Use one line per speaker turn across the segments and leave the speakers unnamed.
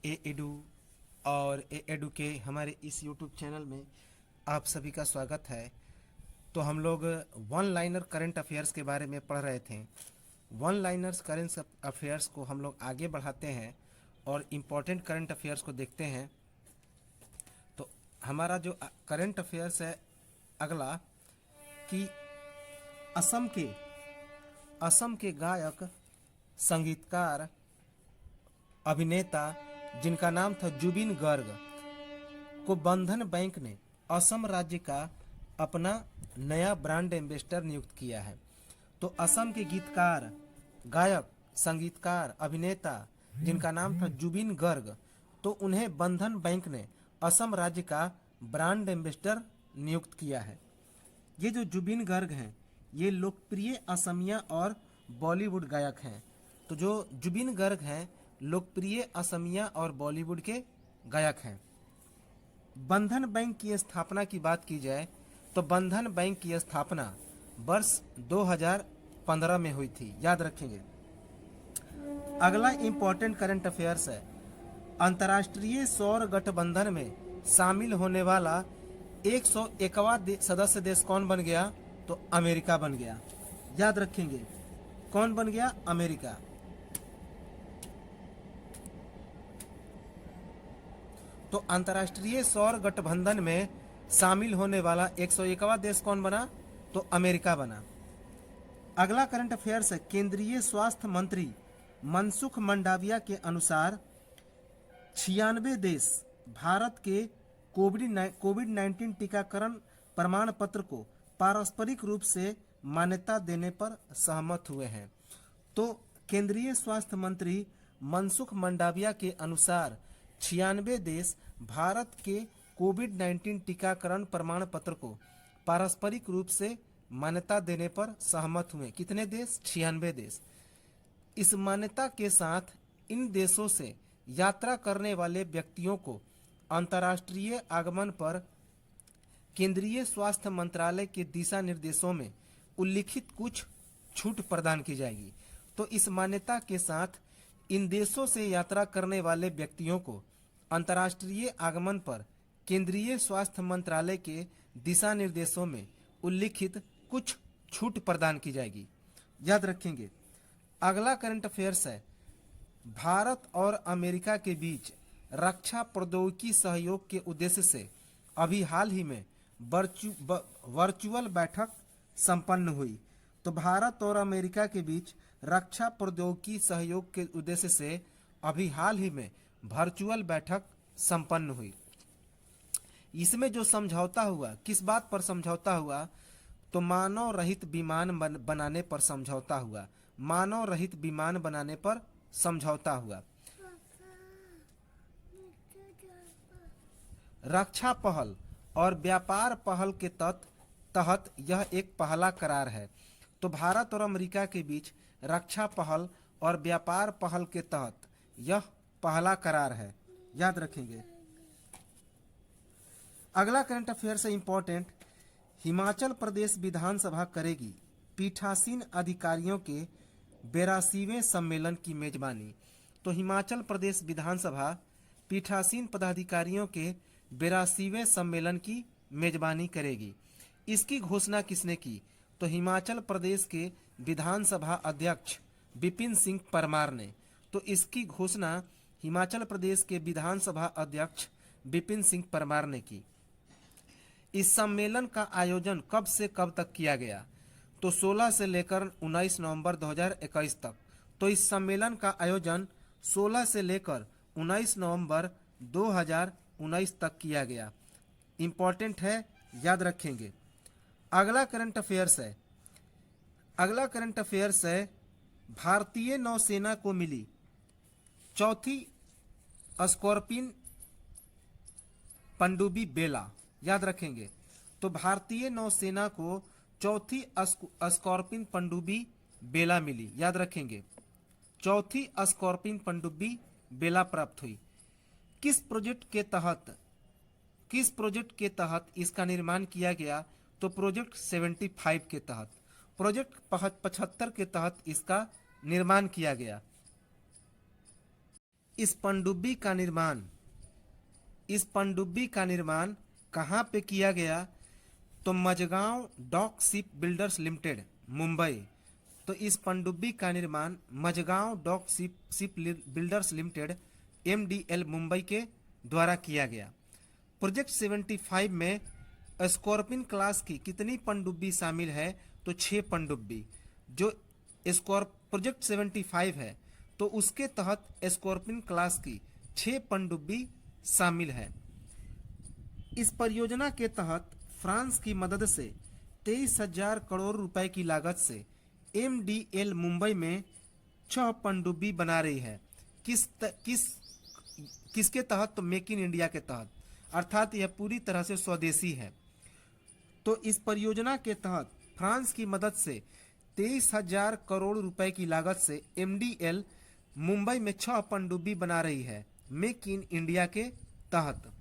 ए edu और ए edu के हमारे इस यूट्यूब चैनल में आप सभी का स्वागत है। तो हम लोग वन लाइनर करंट अफेयर्स के बारे में पढ़ रहे थे। वन लाइनर्स करंट अफेयर्स को हम लोग आगे बढ़ाते हैं और इम्पोर्टेंट करंट अफेयर्स को देखते हैं। तो हमारा जो करंट अफेयर्स है अगला कि असम के गायक, संगीतकार, अभिनेता जिनका नाम था जुबिन गर्ग को बंधन बैंक ने असम राज्य का अपना नया ब्रांड एम्बेसडर नियुक्त किया है। तो असम के गीतकार, गायक, संगीतकार, अभिनेता जिनका नाम था जुबिन गर्ग, तो उन्हें बंधन बैंक ने असम राज्य का ब्रांड एम्बेसडर नियुक्त किया है। ये जो जुबिन गर्ग हैं ये लोकप्रिय असमिया और बॉलीवुड गायक हैं। तो जो जुबिन गर्ग हैं लोकप्रिय असमिया और बॉलीवुड के गायक हैं। बंधन बैंक की स्थापना की बात की जाए तो बंधन बैंक की स्थापना वर्ष 2015 में हुई थी, याद रखेंगे। अगला इंपॉर्टेंट करंट अफेयर्स है, अंतर्राष्ट्रीय सौर गठबंधन में शामिल होने वाला 101वां सदस्य देश कौन बन गया? तो अमेरिका बन गया, याद रखेंगे। कौन बन गया? अमेरिका। तो अंतर्राष्ट्रीय सौर गठबंधन में शामिल होने वाला 101वां देश कौन बना? तो अमेरिका बना। अगला करंट अफेयर्स है, केंद्रीय स्वास्थ्य मंत्री मनसुख मंडाविया के अनुसार 96 देश भारत के कोविड-19 टीकाकरण प्रमाण पत्र को पारस्परिक रूप से मान्यता देने पर सहमत हुए हैं। तो केंद्रीय स्वास्थ्य मंत्री मनसुख मंडाविया के अनुसार 96 देश भारत के कोविड-19 टीकाकरण प्रमाण पत्र को पारस्परिक रूप से मान्यता देने पर सहमत हुए। कितने देश? 96 देश। इस मान्यता के साथ इन देशों से यात्रा करने वाले व्यक्तियों को अंतर्राष्ट्रीय आगमन पर केंद्रीय स्वास्थ्य मंत्रालय के दिशा निर्देशों में उल्लिखित कुछ छूट प्रदान की जाएगी। तो इस मान्यता के साथ इन देशों से यात्रा करने वाले व्यक्तियों को अंतर्राष्ट्रीय आगमन पर केंद्रीय स्वास्थ्य मंत्रालय के दिशा निर्देशों में उल्लिखित कुछ छूट प्रदान की जाएगी, याद रखेंगे। अगला करंट अफेयर्स है, भारत और अमेरिका के बीच रक्षा प्रौद्योगिकी सहयोग के उद्देश्य से अभी हाल ही में वर्चुअल बैठक संपन्न हुई। तो भारत और अमेरिका के बीच रक्षा प्रौद्योगिकी सहयोग के उद्देश्य से अभी हाल ही में वर्चुअल बैठक संपन्न हुई। इसमें जो समझौता हुआ, किस बात पर समझौता हुआ? तो मानव रहित विमान बनाने पर समझौता हुआ। मानव रहित विमान बनाने पर समझौता हुआ। रक्षा पहल और व्यापार पहल के तहत यह एक पहला करार है। तो भारत और अमेरिका के बीच रक्षा पहल और व्यापार पहल के तहत यह पहला करार है, याद रखेंगे। अगला करंट अफेयर्स है इंपॉर्टेंट, हिमाचल प्रदेश विधानसभा करेगी पीठासीन अधिकारियों के 82वें सम्मेलन की मेजबानी। तो हिमाचल प्रदेश विधानसभा पीठासीन पदाधिकारियों के 82वें सम्मेलन की मेजबानी करेगी। इसकी घोषणा किसने की? तो हिमाचल प्रदेश के विधानसभा अध्यक्ष विपिन सिंह परमार ने। तो इसकी घोषणा हिमाचल प्रदेश के विधानसभा अध्यक्ष विपिन सिंह परमार ने की। इस सम्मेलन का आयोजन कब से कब तक किया गया? तो 16 से लेकर 19 नवंबर 2021 तक। तो इस सम्मेलन का आयोजन 16 से लेकर 19 नवंबर 2019 तक किया गया। इंपॉर्टेंट है, याद रखेंगे। अगला करंट अफेयर्स है, भारतीय नौसेना को मिली चौथी स्कॉर्पियन पनडुब्बी बेला, याद रखेंगे। तो भारतीय नौसेना को चौथी स्कॉर्पियन पनडुब्बी बेला मिली, याद रखेंगे। चौथी स्कॉर्पियन पनडुब्बी बेला प्राप्त हुई। किस प्रोजेक्ट के तहत इसका निर्माण किया गया? तो प्रोजेक्ट 75 के तहत। प्रोजेक्ट 75 के तहत इसका निर्माण किया गया। इस पनडुब्बी का निर्माण कहाँ पे किया गया? तो Mazagon dock ship builders limited, Mumbai. तो इस पनडुब्बी का निर्माण Mazagon dock ship builders limited, MDL, Mumbai के द्वारा किया गया। प्रोजेक्ट 75 में स्कॉर्पिन क्लास की कितनी पनडुब्बी शामिल है? तो 6 पनडुब्बी। जो प्रोजेक्ट 75 है तो उसके तहत स्कॉर्पिन क्लास की 6 पनडुब्बी शामिल है। इस परियोजना के तहत फ्रांस की मदद से 23,000 करोड़ रुपए की लागत से एमडीएल मुंबई में 6 पनडुब्बी बना रही है। किसके तहत? तो मेक इन इंडिया के तहत, अर्थात यह पूरी तरह से स्वदेशी है। तो इस परियोजना के तहत फ्रांस की मदद से 23,000 करोड़ रुपए की लागत से एमडीएल मुंबई में 6 पनडुब्बी बना रही है, मेक इन इंडिया के तहत।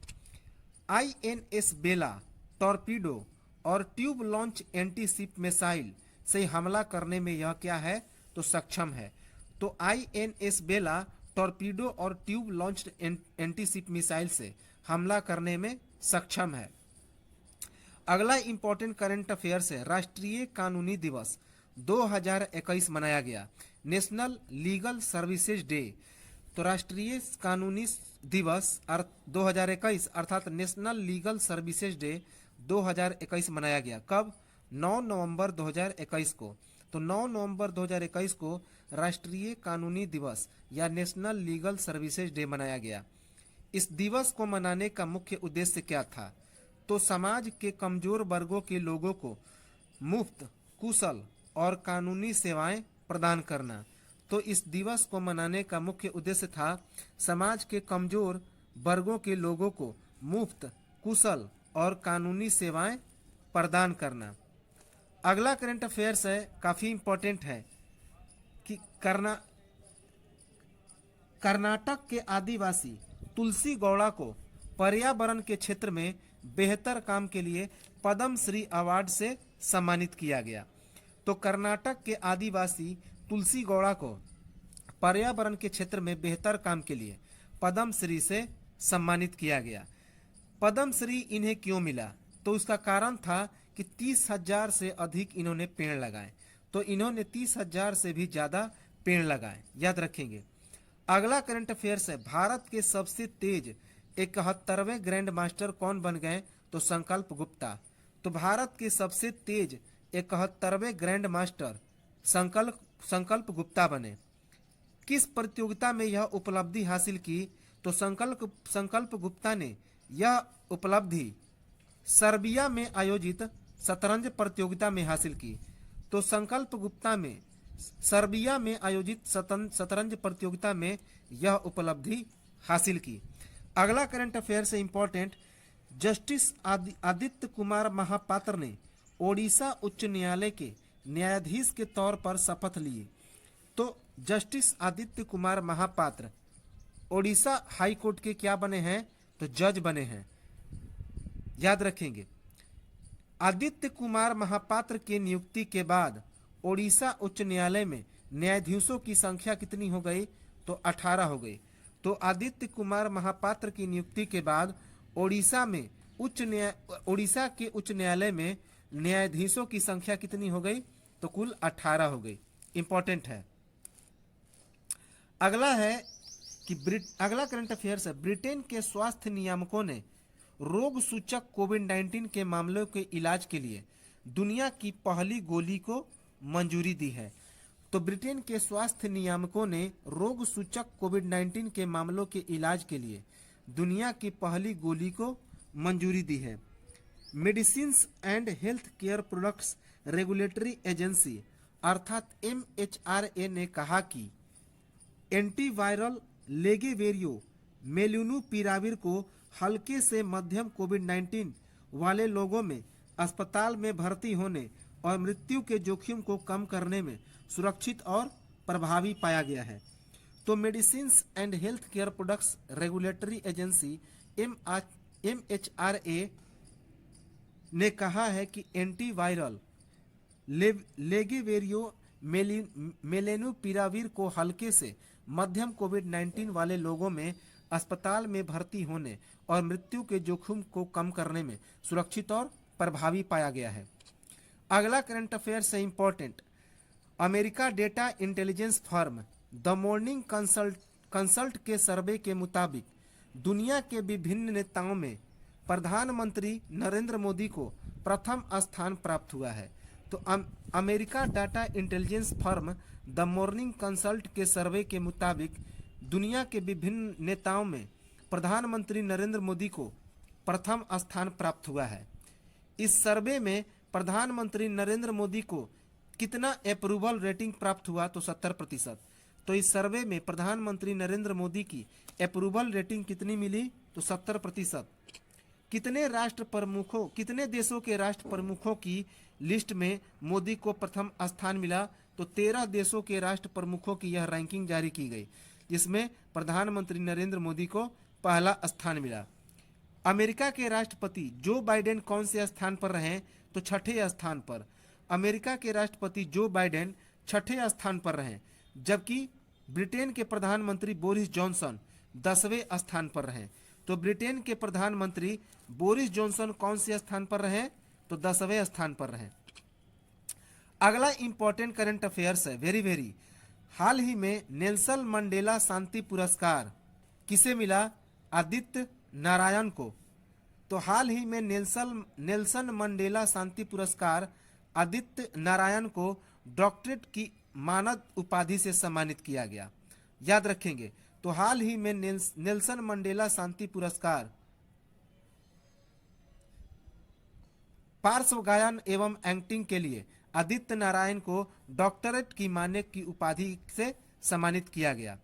आईएनएस बेला टॉर्पीडो और tube launch anti ship missile से हमला करने में यह क्या है? तो सक्षम है। तो आईएनएस बेला टॉर्पीडो और tube launched anti ship missile से हमला करने में सक्षम है। अगला इंपॉर्टेंट करंट अफेयर्स है, राष्ट्रीय कानूनी दिवस 2021 मनाया गया, नेशनल लीगल सर्विसेज डे। तो राष्ट्रीय कानूनी दिवस 2021 अर्थात नेशनल लीगल सर्विसेज डे 2021 मनाया गया। कब? 9 नवंबर 2021 को। तो 9 नवंबर 2021 को राष्ट्रीय कानूनी दिवस या नेशनल लीगल सर्विसेज डे मनाया गया। इस दिवस को मनाने का मुख्य उद्देश्य क्या था? तो समाज के कमजोर वर्गों के लोगों को मुफ्त, कुशल और कानूनी सेवाएं प्रदान करना। तो इस दिवस को मनाने का मुख्य उद्देश्य था समाज के कमजोर वर्गों के लोगों को मुफ्त, कुशल और कानूनी सेवाएं प्रदान करना। अगला करंट अफेयर्स है, काफ़ी इम्पोर्टेंट है कि कर्नाटक के आदिवासी तुलसी गौड़ा को पर्यावरण के क्षेत्र में बेहतर काम के लिए पद्म श्री अवार्ड से सम्मानित किया गया। तो कर्नाटक के आदिवासी तुलसी गौड़ा को पर्यावरण के क्षेत्र में बेहतर काम के लिए पद्म श्री से सम्मानित किया गया। पद्म श्री इन्हें क्यों मिला? तो उसका कारण था कि 30,000 से अधिक इन्होंने पेड़ लगाए। तो इन्होंने 30,000 से भी ज़्यादा पेड़ लगाए, याद रखेंगे। अगला करंट अफेयर्स है, भारत के सबसे तेज 71वें ग्रैंड मास्टर कौन बन गए? तो संकल्प गुप्ता। तो भारत के सबसे तेज 71वें ग्रैंड मास्टर संकल्प गुप्ता बने। किस प्रतियोगिता में यह उपलब्धि हासिल की? तो संकल्प गुप्ता ने यह उपलब्धि सर्बिया में आयोजित शतरंज प्रतियोगिता में हासिल की। तो संकल्प गुप्ता में सर्बिया में आयोजित शतरंज प्रतियोगिता में यह उपलब्धि हासिल की। अगला करंट अफेयर से इंपॉर्टेंट, जस्टिस आदित्य कुमार महापात्र ने ओडिशा उच्च न्यायालय के न्यायाधीश के तौर पर शपथ लिए। तो justice Aditya Kumar Mahapatra Odisha high court के क्या बने हैं? तो जज बने हैं, याद रखेंगे। आदित्य कुमार महापात्र के नियुक्ति के बाद ओडिशा उच्च न्यायालय में न्यायाधीशों की संख्या कितनी हो गई? तो 18 हो गई। तो आदित्य कुमार महापात्र की नियुक्ति के बाद ओडिशा के उच्च न्यायालय में न्यायाधीशों की संख्या कितनी हो गई? तो कुल 18 हो गई। इंपॉर्टेंट है। अगला करंट अफेयर्स है, ब्रिटेन के स्वास्थ्य नियामकों ने रोग सूचक कोविड-19 के मामलों के इलाज के लिए दुनिया की पहली गोली को मंजूरी दी है। तो ब्रिटेन के स्वास्थ्य नियामकों ने रोग सूचक कोविड-19 के मामलों के इलाज के लिए दुनिया की पहली गोली को मंजूरी दी है। Medicines and health care products regulatory agency अर्थात MHRA ने कहा कि एंटीवायरल लेगेवेरियो मेलिनुपिराविर को हल्के से मध्यम कोविड-19 वाले लोगों में अस्पताल में भर्ती होने और मृत्यु के जोखिम को कम करने में सुरक्षित और प्रभावी पाया गया है। तो medicines and health care products regulatory agency MHRA ने कहा है कि एंटीवायरल लेगेवेरियो मेलिनुपिराविर को हल्के से मध्यम कोविड-19 वाले लोगों में अस्पताल में भर्ती होने और मृत्यु के जोखिम को कम करने में सुरक्षित और प्रभावी पाया गया है। अगला करंट अफेयर से important, America data intelligence firm the morning consult के सर्वे के मुताबिक दुनिया के विभिन्न नेताओं में प्रधानमंत्री नरेंद्र मोदी को प्रथम स्थान प्राप्त हुआ है। तो America data intelligence firm the morning consult के सर्वे के मुताबिक दुनिया के विभिन्न नेताओं में प्रधानमंत्री नरेंद्र मोदी को प्रथम स्थान प्राप्त हुआ है। इस सर्वे में प्रधानमंत्री नरेंद्र मोदी को कितना अप्रूवल रेटिंग प्राप्त हुआ, तो 70%। तो इस सर्वे में प्रधानमंत्री नरेंद्र मोदी की अप्रूवल रेटिंग कितनी मिली, तो 70%। कितने देशों के राष्ट्र प्रमुखों की लिस्ट में मोदी को प्रथम स्थान मिला, तो 13 देशों के राष्ट्र प्रमुखों की यह रैंकिंग जारी की गई, जिसमें प्रधानमंत्री नरेंद्र मोदी को पहला स्थान मिला। अमेरिका के राष्ट्रपति जो बाइडेन कौन से स्थान पर रहे, तो छठे स्थान पर। अमेरिका के राष्ट्रपति जो बाइडेन छठे स्थान पर रहे, जबकि ब्रिटेन के प्रधानमंत्री बोरिस जॉनसन 10वें स्थान पर रहे। तो ब्रिटेन के प्रधानमंत्री बोरिस जॉनसन कौन से स्थान पर रहे, तो 10वें स्थान पर रहे। अगला इंपॉर्टेंट करंट अफेयर्स है, वेरी हाल ही में नेल्सन मंडेला शांति पुरस्कार किसे मिला, आदित्य नारायण को। तो हाल ही में नेल्सन मंडेला शांति पुरस्कार आदित्य नारायण को डॉक्टरेट की मानद उपाधि से सम्मानित किया गया। याद रखेंगे, तो हाल ही में नेल्सन मंडेला शांति पुरस्कार पार्श्व गायन एवं एक्टिंग के लिए आदित्य नारायण को डॉक्टरेट की मानद की उपाधि से सम्मानित किया गया।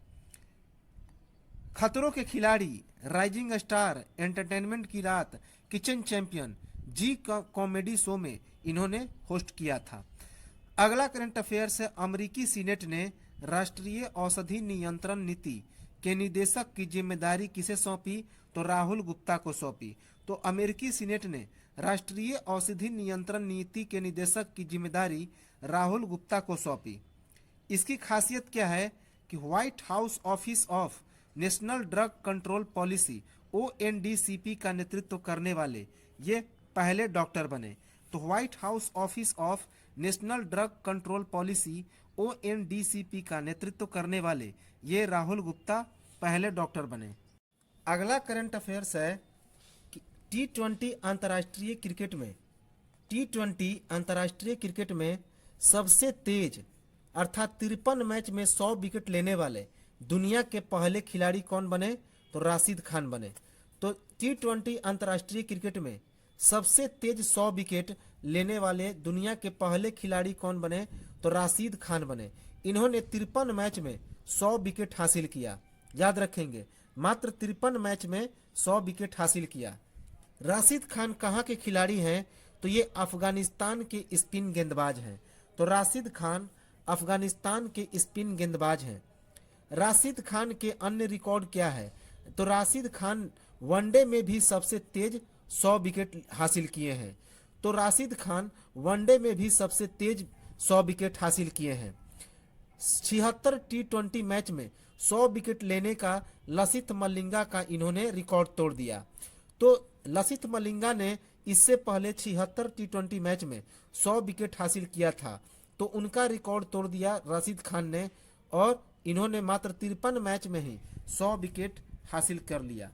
खतरों के खिलाड़ी, राइजिंग स्टार, एंटरटेनमेंट की रात, किचन चैंपियन, जी कॉमेडी शो में इन्होंने होस्ट किया था। अगला करंट अफेयर्स है, अमेरिकी सीनेट ने राष्ट्रीय औषधि नियंत्रण नीति के निदेशक की जिम्मेदारी किसे सौंपी, तो राहुल गुप्ता को सौंपी। तो अमेरिकी सीनेट ने राष्ट्रीय औषधि नियंत्रण नीति के निदेशक की जिम्मेदारी राहुल गुप्ता को सौंपी। इसकी खासियत क्या है कि white house office of national drug control policy ONDCP का नेतृत्व करने वाले ये पहले डॉक्टर बने। तो white house office of national drug control policy ONDCP का नेतृत्व करने वाले ये राहुल गुप्ता पहले डॉक्टर बने। अगला करंट अफेयर्स है कि T20 अंतर्राष्ट्रीय क्रिकेट में सबसे तेज अर्थात 53 मैच में 100 विकेट लेने वाले दुनिया के पहले खिलाड़ी कौन बने, तो राशिद खान बने। तो T20 अंतर्राष्ट्रीय क्रिकेट में सबसे तेज 100 विकेट लेने वाले दुनिया के पहले खिलाड़ी कौन बने, तो राशिद खान बने। इन्होंने 53 मैच में 100 विकेट हासिल किया। याद रखेंगे, मात्र 53 मैच में 100 विकेट हासिल किया। राशिद खान कहाँ के खिलाड़ी हैं, तो ये अफगानिस्तान के स्पिन गेंदबाज हैं। तो राशिद खान अफगानिस्तान के स्पिन गेंदबाज हैं। राशिद खान के अन्य रिकॉर्ड क्या है, तो राशिद खान वनडे में भी सबसे तेज 100 विकेट हासिल किए हैं। तो राशिद खान वनडे में भी सबसे तेज 100 विकेट हासिल किए हैं। 76 T20 मैच में 100 विकेट लेने का लसित मलिंगा का इन्होंने रिकॉर्ड तोड़ दिया। तो लसित मलिंगा ने इससे पहले 76 T20 मैच में 100 विकेट हासिल किया था, तो उनका रिकॉर्ड तोड़ दिया राशिद खान ने, और इन्होंने मात्र 53 मैच में ही 100 विकेट हासिल कर लिया।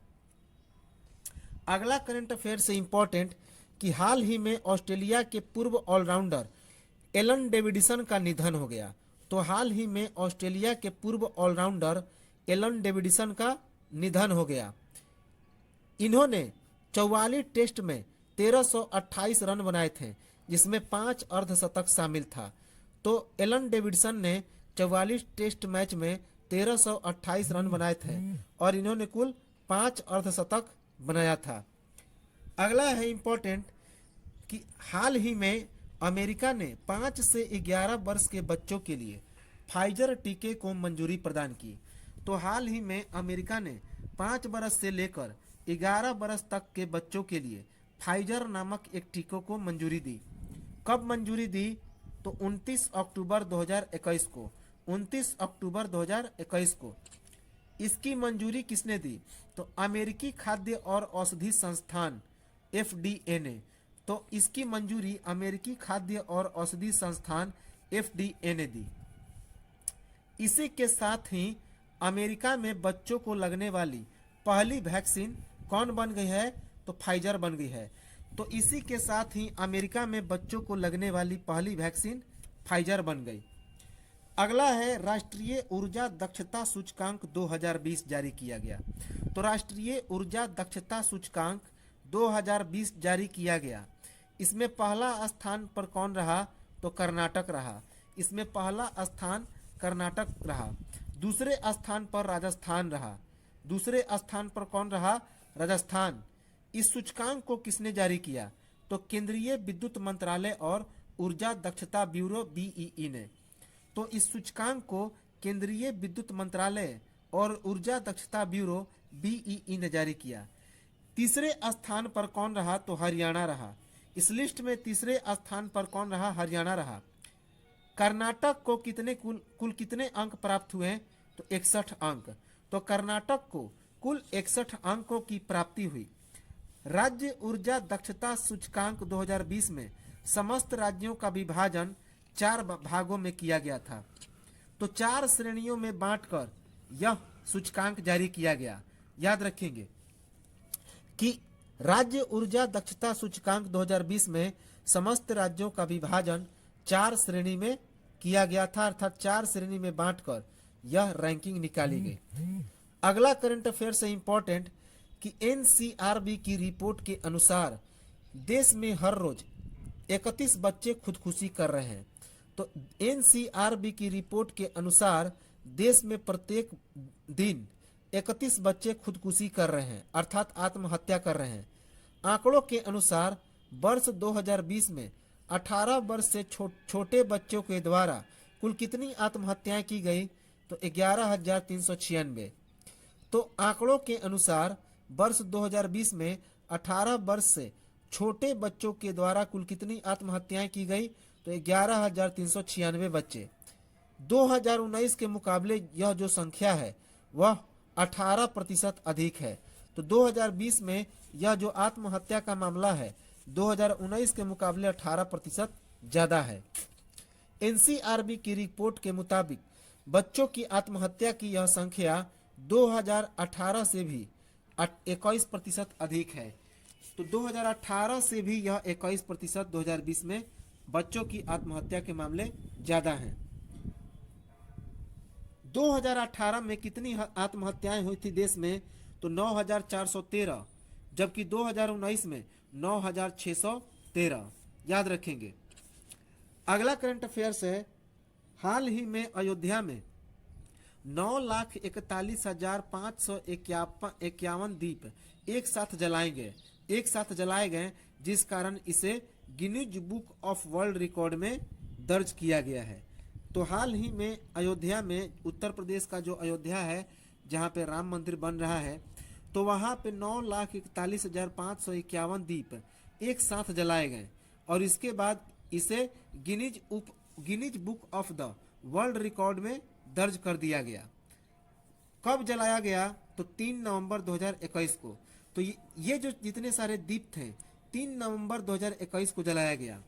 अगला करंट अफेयर से इंपॉर्टेंट कि हाल ही में ऑस्ट्रेलिया के पूर्व ऑलराउंडर एलन डेविडसन का निधन हो गया। तो हाल ही में ऑस्ट्रेलिया के पूर्व ऑलराउंडर एलन डेविडसन का निधन हो गया। इन्होंने 44 टेस्ट में 1328 रन बनाए थे, जिसमें 5 अर्धशतक शामिल था। तो एलन डेविडसन ने 44 टेस्ट मैच में 1328 रन बनाए थे और इन्होंने कुल 5 अर्धशतक बनाया था। अगला है इंपॉर्टेंट कि हाल ही में अमेरिका ने 5 से 11 वर्ष के बच्चों के लिए फाइजर टीके को मंजूरी प्रदान की। तो हाल ही में अमेरिका ने 5 वर्ष से लेकर 11 वर्ष तक के बच्चों के लिए फाइजर नामक एक टीके को मंजूरी दी। कब मंजूरी दी, तो 29 अक्टूबर 2021 को। 29 अक्टूबर 2021 को। इसकी मंजूरी किसने दी? तो अमेरिकी खाद्य और औषधि संस्थान FDA ने। तो इसकी मंजूरी अमेरिकी खाद्य और औषधि संस्थान FDA ने दी। इसी के साथ ही अमेरिका में बच्चों को लगने वाली पहली वैक्सीन कौन बन गई है? तो फाइजर बन गई है। तो इसी के साथ ही अमेरिका में बच्चों को लगने वाली पहली वैक्सीन फाइजर बन गई। अगला है राष्ट्रीय ऊर्जा दक्षता सूचकांक 2020 जारी किया गया। तो राष्ट्रीय ऊर्जा दक्षता सूचकांक 2020 जारी किया गया। इसमें पहला स्थान पर कौन रहा? तो कर्नाटक रहा। इसमें पहला स्थान कर्नाटक रहा। दूसरे स्थान पर राजस्थान रहा। दूसरे स्थान पर कौन रहा? राजस्थान। इस सूचकांक को किसने जारी किया? तो केंद्रीय विद्युत मंत्रालय और ऊर्जा दक्षता ब्यूरो BEE ने। तो इस सूचकांक को केंद्रीय विद्युत मंत्रालय और ऊर्जा दक्षता ब्यूरो BEE ने जारी किया। तीसरे स्थान पर कौन रहा? तो हरियाणा रहा। इस लिस्ट में तीसरे स्थान पर कौन रहा? हरियाणा रहा। कर्नाटक को कुल कितने अंक प्राप्त हुए? तो 61 अंक। तो कर्नाटक को कुल 61 अंकों की प्राप्ति हुई। राज्य ऊर्जा दक्षता सूचकांक 2020 में समस्त राज्यों का विभाजन 4 भागों में किया गया था। तो 4 श्रेणियों में बांटकर यह सूचकांक जारी किया गया। याद रखेंगे कि राज्य ऊर्जा दक्षता सूचकांक 2020 में समस्त राज्यों का विभाजन 4 श्रेणी में किया गया था, अर्थात 4 श्रेणी में बांटकर यह रैंकिंग निकाली गई। अगला करंट अफेयर से इंपॉर्टेंट कि NCRB की रिपोर्ट के अनुसार देश में हर रोज 31 बच्चे खुदकुशी कर रहे हैं। तो NCRB की रिपोर्ट के अनुसार देश में प्रत्येक दिन 31 बच्चे खुदकुशी कर रहे हैं, अर्थात आत्महत्या कर रहे हैं। आंकड़ों के अनुसार वर्ष 2020 में 18 वर्ष से छोटे बच्चों के द्वारा कुल कितनी आत्महत्याएं की गई? तो 11,396। तो आंकड़ों के अनुसार वर्ष 2020 में 18 वर्ष से छोटे बच्चों के द्वारा कुल कितनी आत्महत्याएं की गई? तो 11,396 बच्चे। 2019 के मुकाबले यह जो संख्या है वह 18% अधिक है। तो 2020 में यह जो आत्महत्या का मामला है 2019 के मुकाबले 18% ज्यादा है। NCRB की रिपोर्ट के मुताबिक बच्चों की आत्महत्या की यह संख्या 2018 से भी 21% अधिक है। तो 2018 से भी यह 21% 2020 में बच्चों की आत्महत्या के मामले ज्यादा हैं। 2018 में कितनी आत्महत्याएं हुई थी देश में? तो 9,413, जबकि 2019 में 9,613। याद रखेंगे। अगला करंट अफेयर्स है, हाल ही में अयोध्या में 9,41,551 दीप एक साथ जलाए गए जिस कारण इसे Guinness book of world record में दर्ज किया गया है। तो हाल ही में अयोध्या में, उत्तर प्रदेश का जो अयोध्या है जहां पे राम मंदिर बन रहा है, तो वहां पे 9,41,551 दीप एक साथ जलाए गए और इसके बाद इसे Guinness book of the world record में दर्ज कर दिया गया। कब जलाया गया? तो 3 नवंबर 2021 को। तो ये जो जितने सारे दीप थे 3 नवंबर 2021 को जलाया गया।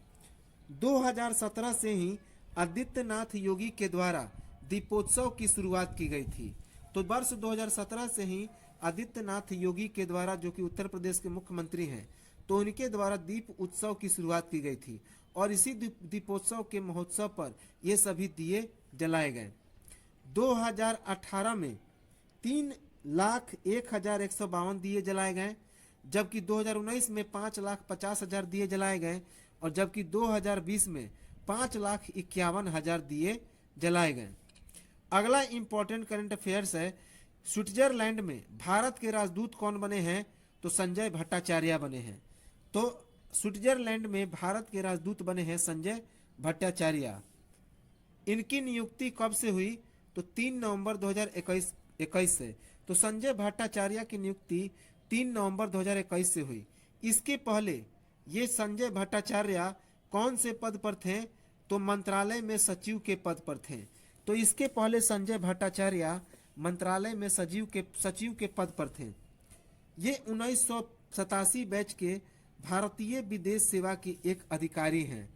2017 से ही आदित्यनाथ योगी के द्वारा दीपोत्सव की शुरुआत की गई थी। तो वर्ष 2017 से ही आदित्यनाथ योगी के द्वारा, जो कि उत्तर प्रदेश के मुख्यमंत्री हैं, तो उनके द्वारा दीप उत्सव की शुरुआत की गई थी और इसी दीपोत्सव के महोत्सव पर ये सभी दिए जलाए गए। 2018 में 3,01,152 दिए जलाए गए, जबकि 2019 में 5,50,000 दिए जलाए गए और जबकि 2020 में 5,51,000 दिए जलाए गए। अगला इंपॉर्टेंट करंट अफेयर्स है, स्विट्जरलैंड में भारत के राजदूत कौन बने हैं? तो संजय भट्टाचार्य बने हैं। तो स्विट्जरलैंड में भारत के राजदूत बने हैं संजय भट्टाचार्य। इनकी नियुक्ति कब से हुई? तो 3 नवंबर 2021 से। तो संजय भट्टाचार्य की नियुक्ति 3 नवंबर 2021 से हुई। इसके पहले ये संजय भट्टाचार्य कौन से पद पर थे? तो मंत्रालय में सचिव के पद पर थे। तो इसके पहले संजय भट्टाचार्य मंत्रालय में सचिव के पद पर थे। ये 1987 बैच के भारतीय विदेश सेवा के एक अधिकारी हैं।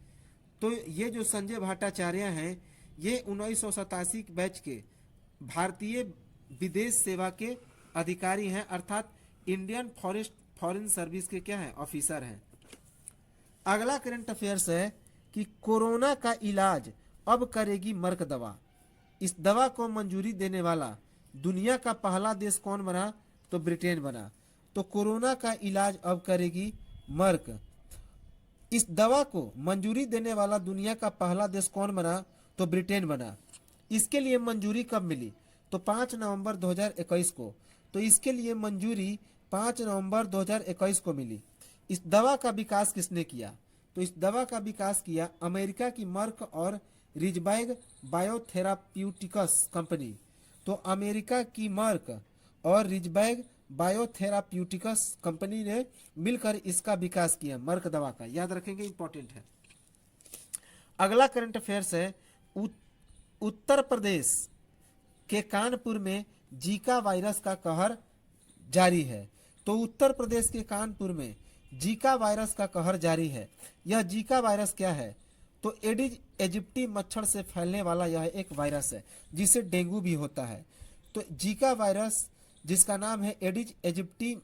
तो ये जो संजय भट्टाचार्य हैं ये 1987 बैच के भारतीय विदेश सेवा के अधिकारी हैं, अर्थात इंडियन फॉरेन सर्विस के क्या हैं, ऑफिसर हैं। अगला करंट अफेयर्स है कि कोरोना का इलाज अब करेगी मर्क दवा। इस दवा को मंजूरी देने वाला दुनिया का पहला देश कौन बना? तो ब्रिटेन बना। तो कोरोना का इलाज अब करेगी मर्क। इस दवा को मंजूरी देने वाला दुनिया का पहला देश कौन बना? तो ब्रिटेन बना। इसके लिए मंजूरी कब मिली? तो 5 नवंबर 2021 को। तो इसके लिए मंजूरी 5 नवंबर 2021 को मिली। इस दवा का विकास किसने किया? तो इस दवा का विकास किया अमेरिका की मर्क और रिजबैग बायोथेराप्यूटिक्स कंपनी। तो अमेरिका की मर्क और रिजबैग बायोथेराप्यूटिक्स कंपनी ने मिलकर इसका विकास किया, मर्क दवा का। याद रखेंगे, इंपॉर्टेंट है। अगला करंट अफेयर्स है उत्तर प्रदेश के कानपुर में जीका वायरस का कहर जारी है। तो उत्तर प्रदेश के कानपुर में जीका वायरस का कहर जारी है। यह जीका वायरस क्या है? तो एडिज इजिप्टी मच्छर से फैलने वाला यह एक वायरस है जिसे डेंगू भी होता है। तो जीका वायरस जिसका नाम है एडिज इजिप्टी,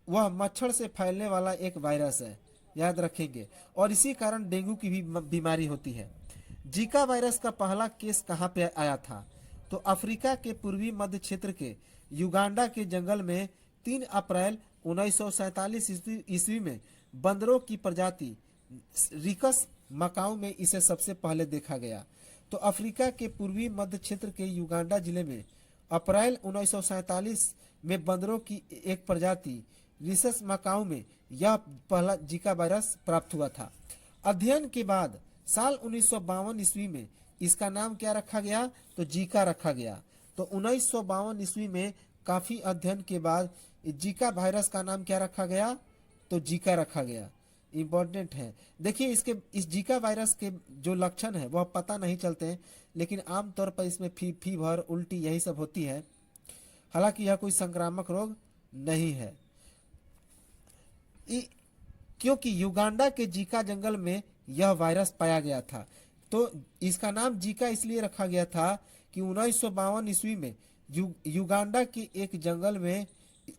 वह मच्छर से फैलने वाला एक वायरस है, याद रखेंगे। और इसी कारण डेंगू की भी बीमारी होती है। जीका वायरस का पहला केस कहाँ पे आया था? तो अफ्रीका के पूर्वी मध्य क्षेत्र के युगांडा के जंगल में 3 अप्रैल 1947 ईस्वी में बंदरों की प्रजाति रिकस मकाऊ में इसे सबसे पहले देखा गया। तो अफ्रीका के पूर्वी मध्य क्षेत्र के युगांडा जिले में अप्रैल 1947 में बंदरों की एक प्रजाति रिकस मकाऊ में यह पहला जीका वायरस प्राप्त हुआ था। अध्ययन के बाद साल 1952 ईस्वी में इसका नाम क्या रखा गया? तो जीका रखा गया। तो 1952 ईस्वी में काफी अध्ययन के बाद जीका वायरस का नाम क्या रखा गया? तो जीका रखा गया। इम्पोर्टेंट है। देखिए इसके इस जीका वायरस के जो लक्षण है वह पता नहीं चलते हैं, लेकिन आमतौर पर इसमें फीवर, उल्टी यही सब होती है। हालांकि यह कोई संक्रामक रोग नहीं है, क्योंकि युगांडा के जीका जंगल में यह वायरस पाया गया था। तो इसका नाम जीका इसलिए रखा गया था कि 1952 ईस्वी में युगांडा के एक जंगल में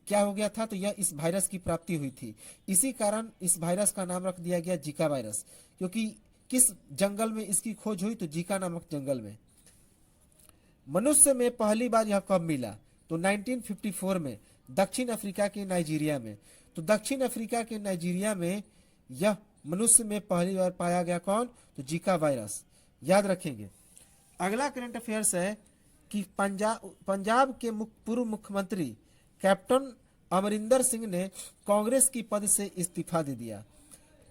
क्या हो गया था? तो यह इस वायरस की प्राप्ति हुई थी। इसी कारण इस वायरस का नाम रख दिया गया जीका वायरस। क्योंकि किस जंगल में इसकी खोज हुई? तो जीका नामक जंगल में। मनुष्य में पहली बार यह कब मिला? तो 1954 में दक्षिण अफ्रीका के नाइजीरिया में। तो दक्षिण अफ्रीका के नाइजीरिया में यह मनुष्य में पहली बार पाया गया कौन? तो जीका वायरस। याद रखेंगे। अगला करंट अफेयर्स है कि पंजाब के पूर्व मुख्यमंत्री कैप्टन अमरिंदर सिंह ने कांग्रेस की पद से इस्तीफा दे दिया।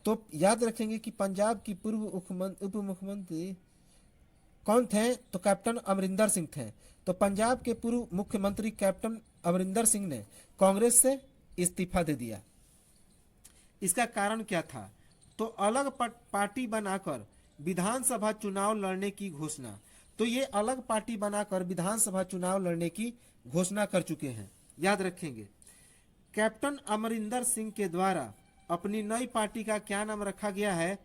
तो याद रखेंगे कि पंजाब की पूर्व उप मुख्यमंत्री कौन थे? तो कैप्टन अमरिंदर सिंह थे। तो पंजाब के पूर्व मुख्यमंत्री कैप्टन अमरिंदर सिंह ने कांग्रेस से इस्तीफा दे दिया। इसका कारण क्या था? तो अलग पार्टी बनाकर विधानसभा चुनाव लड़ने की घोषणा। तो ये अलग पार्टी बनाकर विधानसभा चुनाव लड़ने की घोषणा कर चुके हैं। याद रखेंगे। कैप्टन अमरिंदर सिंह के द्वारा अपनी नई पार्टी का क्या नाम रखा गया है?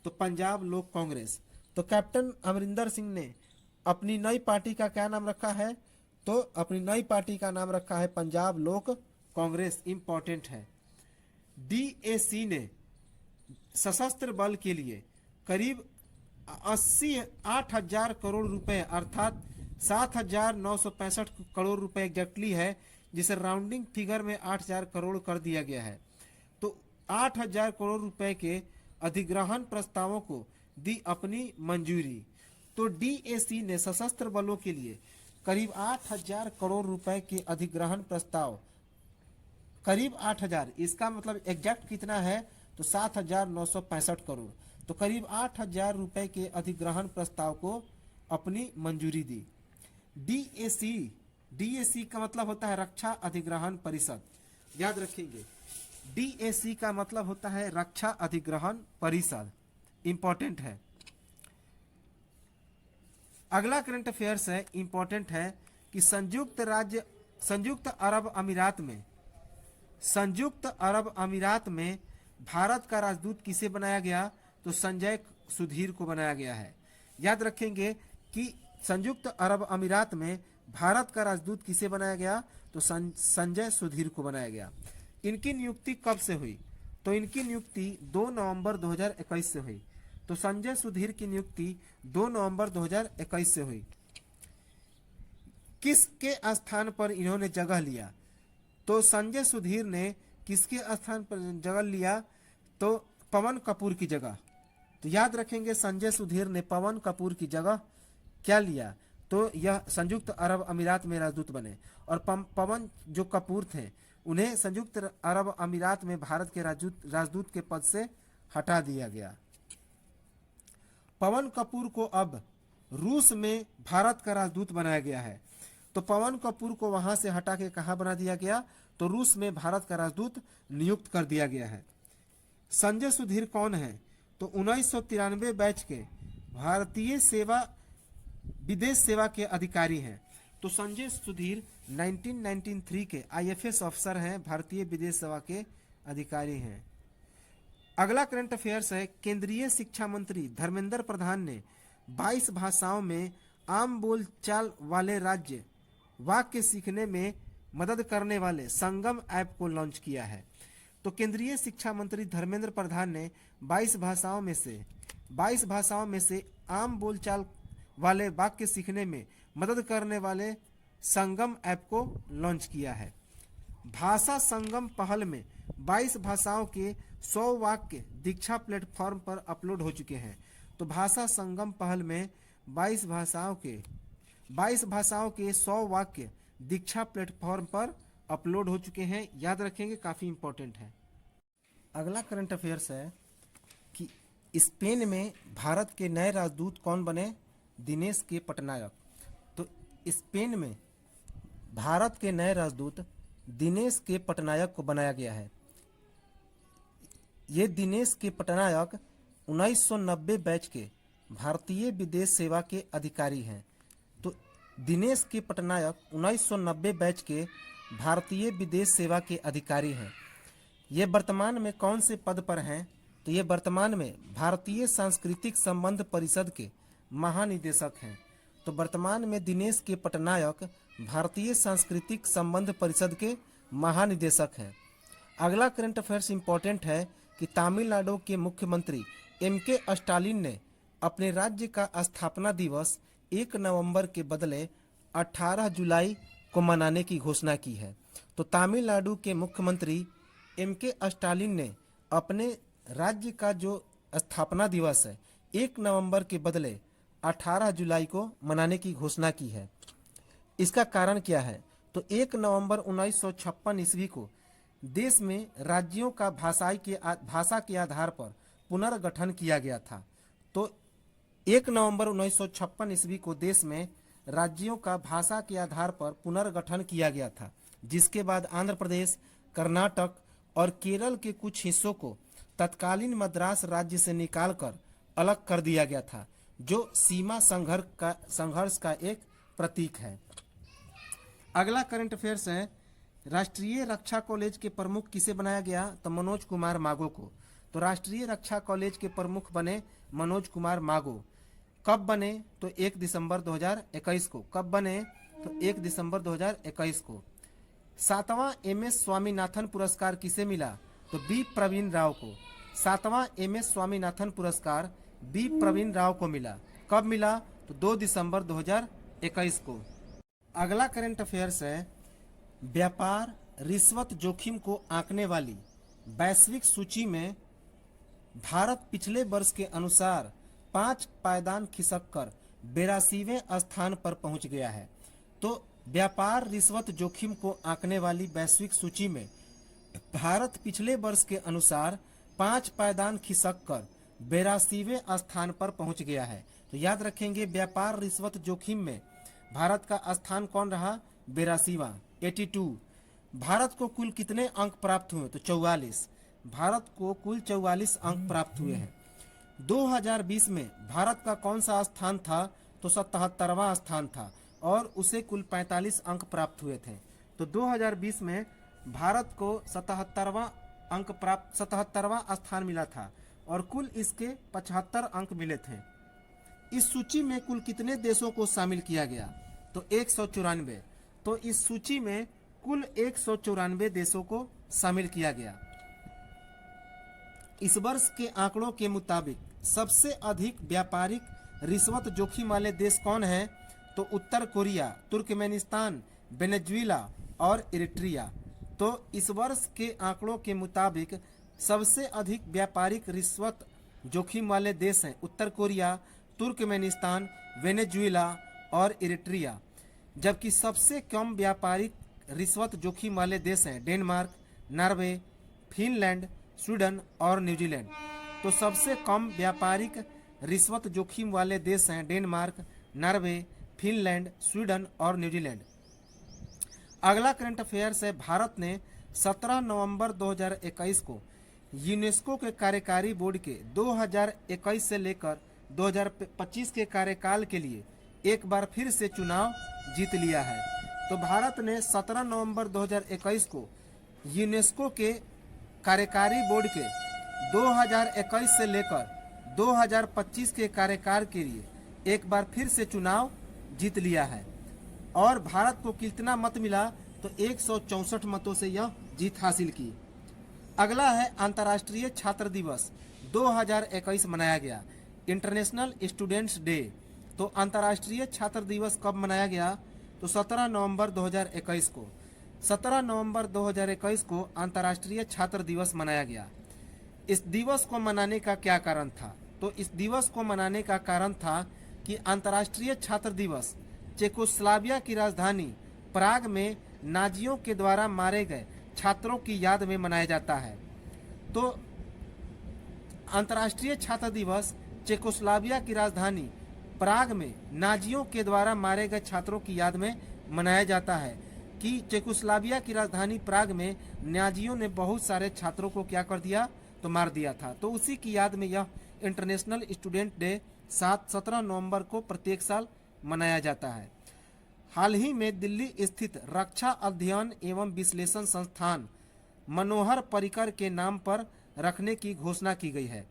तो पंजाब लोक कांग्रेस। तो कैप्टन अमरिंदर सिंह ने अपनी नई पार्टी का क्या नाम रखा है? तो अपनी नई पार्टी का नाम रखा है पंजाब लोक कांग्रेस। इंपॉर्टेंट है। डीएसी ने सशस्त्र बल के लिए करीब 8,000 करोड़ रुपए अर्थात 7,965 करोड़ रुपए एग्जैक्टली है, जिसे राउंडिंग फिगर में 8,000 करोड़ कर दिया गया है। तो 8,000 करोड़ रुपए के अधिग्रहण प्रस्तावों को दी अपनी मंजूरी। तो डीएसी ने सशस्त्र बलों के लिए करीब 8,000 करोड़ रुपए के अधिग्रहण प्रस्ताव, करीब 8,000, इसका मतलब एग्जैक्ट कितना है? तो 7,965 करोड़। तो करीब 8,000 रुपए के अधिग्रहण प्रस्ताव को अपनी मंजूरी दी। डीएसी का मतलब होता है रक्षा अधिग्रहण परिषद। याद रखेंगे। डीएसी का मतलब होता है रक्षा अधिग्रहण परिषद। इंपॉर्टेंट है। अगला करंट अफेयर्स है, इंपॉर्टेंट है कि संयुक्त अरब अमीरात में भारत का राजदूत किसे बनाया गया? तो संजय सुधीर को बनाया गया है। याद रखेंगे कि संयुक्त अरब अमीरात में भारत का राजदूत किसे बनाया गया? तो संजय सुधीर को बनाया गया। इनकी नियुक्ति कब से हुई? तो इनकी नियुक्ति 2 नवंबर 2021 से हुई। तो संजय सुधीर की नियुक्ति 2 नवंबर 2021 से हुई। किसके स्थान पर इन्होंने जगह लिया? तो संजय सुधीर ने किसके स्थान पर जगह लिया? तो पवन कपूर की जगह। तो याद रखेंगे संजय सुधीर ने पवन कपूर की जगह क्या लिया? तो यह संयुक्त अरब अमीरात में राजदूत बने और पवन जो कपूर थे उन्हें संयुक्त अरब अमीरात में भारत के राजदूत के पद से हटा दिया गया। पवन कपूर को अब रूस में भारत का राजदूत बनाया गया है। तो पवन कपूर को वहां से हटा के कहां बना दिया गया? तो रूस में भारत का राजदूत नियुक्त कर दिया गया है। संजय सुधीर कौन है? तो 1993 बैच के भारतीय विदेश सेवा के अधिकारी हैं। तो संजय सुधीर 1993 के आईएफएस अफसर हैं, भारतीय विदेश सेवा के अधिकारी हैं। अगला करंट अफेयर्स है, केंद्रीय शिक्षा मंत्री धर्मेंद्र प्रधान ने 22 भाषाओं में आम बोलचाल वाले वाक्य सीखने में मदद करने वाले संगम ऐप को लॉन्च किया है। तो केंद्रीय शिक्षा मंत्री धर्मेंद्र प्रधान ने 22 भाषाओं में से आम बोलचाल वाले वाक्य सीखने में मदद करने वाले संगम ऐप को लॉन्च किया है। भाषा संगम पहल में 22 भाषाओं के 100 वाक्य दीक्षा प्लेटफॉर्म पर अपलोड हो चुके हैं। तो भाषा संगम पहल में 22 भाषाओं के 100 वाक्य दीक्षा प्लेटफॉर्म पर अपलोड हो चुके हैं। याद रखेंगे, काफ़ी इंपॉर्टेंट है। अगला करंट अफेयर्स है कि स्पेन में भारत के नए राजदूत कौन बने? दिनेश के पटनायक। तो स्पेन में भारत के नए राजदूत दिनेश के पटनायक को बनाया गया है। ये दिनेश के पटनायक 1990 बैच के भारतीय विदेश सेवा के अधिकारी हैं। तो दिनेश के पटनायक 1990 बैच के भारतीय विदेश सेवा के अधिकारी हैं। ये वर्तमान में कौन से पद पर हैं? तो ये वर्तमान में भारतीय सांस्कृतिक संबंध परिषद के महानिदेशक हैं। तो वर्तमान में दिनेश के पटनायक भारतीय सांस्कृतिक संबंध परिषद के महानिदेशक हैं। अगला करंट अफेयर्स इंपॉर्टेंट है कि तमिलनाडु के मुख्यमंत्री एम.के. स्टालिन ने अपने राज्य का स्थापना दिवस 1 नवंबर के बदले 18 जुलाई को मनाने की घोषणा की है। तो तमिलनाडु के मुख्यमंत्री एम.के. स्टालिन ने अपने राज्य का जो स्थापना दिवस है 1 नवंबर के बदले 18 जुलाई को मनाने की घोषणा की है। इसका कारण क्या है? तो 1 नवंबर 1956 ईस्वी को देश में राज्यों का भाषा के आधार पर पुनर्गठन किया गया था। तो 1 नवंबर 1956 ईस्वी को देश में राज्यों का भाषा के आधार पर पुनर्गठन किया गया था, जिसके बाद आंध्र प्रदेश, कर्नाटक और केरल के कुछ हिस्सों को तत्कालीन मद्रास राज्य से निकालकर अलग कर दिया गया था, जो सीमा संघर्ष का एक प्रतीक है। अगला करंट अफेयर्स है, राष्ट्रीय रक्षा कॉलेज के प्रमुख किसे बनाया गया? तो मनोज कुमार मागो को। तो राष्ट्रीय रक्षा कॉलेज के प्रमुख बने मनोज कुमार मागो। कब बने? तो 1 दिसंबर 2021 को। कब बने? तो 1 दिसंबर 2021 को। 7वां एम.एस. स्वामीनाथन पुरस्कार किसे मिला? तो बी प्रवीण राव को। 7वां एम.एस. स्वामीनाथन पुरस्कार बी प्रवीण राव को मिला। कब मिला? तो 2 दिसंबर 2021 को। अगला करंट अफेयर्स है, व्यापार रिश्वत जोखिम को आंकने वाली वैश्विक सूची में भारत पिछले वर्ष के अनुसार 5 पायदान खिसककर 82वें स्थान पर पहुंच गया है। तो व्यापार रिश्वत जोखिम को आंकने वाली वैश्विक सूची में भारत पिछले वर्ष के अनुसार 5 पायदान खिसककर 82वें स्थान पर पहुंच गया है। तो याद रखेंगे, व्यापार रिश्वत जोखिम में भारत का स्थान कौन रहा? 82वां, 82। भारत को कुल कितने अंक प्राप्त हुए? तो 44। भारत को कुल 44 अंक प्राप्त हुए हैं। 2020 में भारत का कौन सा स्थान था? तो 77वां स्थान था और उसे कुल 45 अंक प्राप्त हुए थे। तो 2020 में भारत को 77वां स्थान मिला था और कुल इसके 75 अंक मिले थे। इस सूची में कुल कितने देशों को शामिल किया गया? तो 194। तो इस सूची में कुल 194 देशों को शामिल किया गया। इस वर्ष के आंकड़ों के मुताबिक सबसे अधिक व्यापारिक रिश्वत जोखिम वाले देश कौन हैं? तो उत्तर कोरिया, तुर्कमेनिस्तान, वेनेजुएला और इरिट्रिया। तो इस वर्ष के आंकड़ों के मुताबिक सबसे अधिक व्यापारिक रिश्वत जोखिम वाले देश हैं उत्तर कोरिया, तुर्कमेनिस्तान, वेनेजुएला और इरिट्रिया, जबकि सबसे कम व्यापारिक रिश्वत जोखिम वाले देश हैं डेनमार्क, नॉर्वे, फिनलैंड, स्वीडन और न्यूजीलैंड। तो सबसे कम व्यापारिक रिश्वत जोखिम वाले देश हैं डेनमार्क, नॉर्वे, फिनलैंड, स्वीडन और न्यूजीलैंड। अगला करंट अफेयर्स है, भारत ने 17 नवंबर 2021 को यूनेस्को के कार्यकारी बोर्ड के 2021 से लेकर 2025 के कार्यकाल के लिए एक बार फिर से चुनाव जीत लिया है। तो भारत ने 17 नवंबर 2021 को यूनेस्को के कार्यकारी बोर्ड के 2021 से लेकर 2025 के कार्यकाल के लिए एक बार फिर से चुनाव जीत लिया है और भारत को कितना मत मिला? तो 164 मतों से यह जीत हासिल की। अगला है अंतर्राष्ट्रीय छात्र दिवस 2021 मनाया गया, इंटरनेशनल स्टूडेंट्स डे। तो अंतर्राष्ट्रीय छात्र दिवस कब मनाया गया? तो 17 नवंबर 2021 को। 17 नवंबर 2021 को अंतर्राष्ट्रीय छात्र दिवस मनाया गया। इस दिवस को मनाने का क्या कारण था? तो इस दिवस को मनाने का कारण था कि अंतर्राष्ट्रीय छात्र दिवस चेकोस्लोवाकिया की राजधानी प्राग में नाजियों के द्वारा मारे गए छात्रों की याद में मनाया जाता है। तो अंतर्राष्ट्रीय छात्र दिवस चेकोस्लोवाकिया की राजधानी प्राग में नाजियों के द्वारा मारे गए छात्रों की याद में मनाया जाता है कि चेकोस्लोवाकिया की राजधानी प्राग में नाजियों ने बहुत सारे छात्रों को क्या कर दिया? तो मार दिया था। तो उसी की याद में यह इंटरनेशनल स्टूडेंट डे 17 नवंबर को प्रत्येक साल मनाया जाता है। हाल ही में दिल्ली स्थित रक्षा अध्ययन एवं विश्लेषण संस्थान मनोहर पर्रिकर के नाम पर रखने की घोषणा की गई है।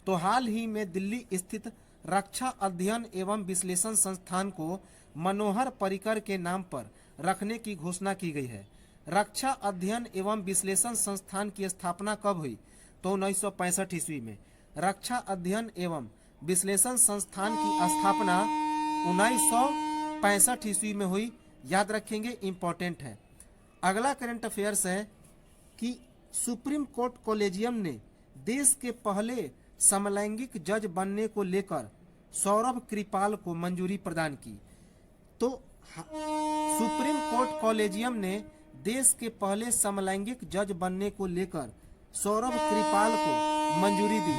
तो हाल ही में दिल्ली स्थित रक्षा अध्ययन एवं विश्लेषण संस्थान को मनोहर पर्रिकर के नाम पर रखने की घोषणा की गई है। रक्षा अध्ययन एवं विश्लेषण संस्थान की स्थापना कब हुई? तो 1965 ईस्वी में रक्षा अध्ययन एवं विश्लेषण संस्थान की स्थापना 1965 ईस्वी में हुई। याद रखेंगे, इंपॉर्टेंट है। अगला करंट अफेयर्स है कि सुप्रीम कोर्ट कॉलेजियम ने देश के पहले समलैंगिक जज बनने को लेकर सौरभ कृपाल को मंजूरी प्रदान की। तो सुप्रीम कोर्ट कॉलेजियम ने देश के पहले समलैंगिक जज बनने को लेकर सौरभ कृपाल को मंजूरी दी।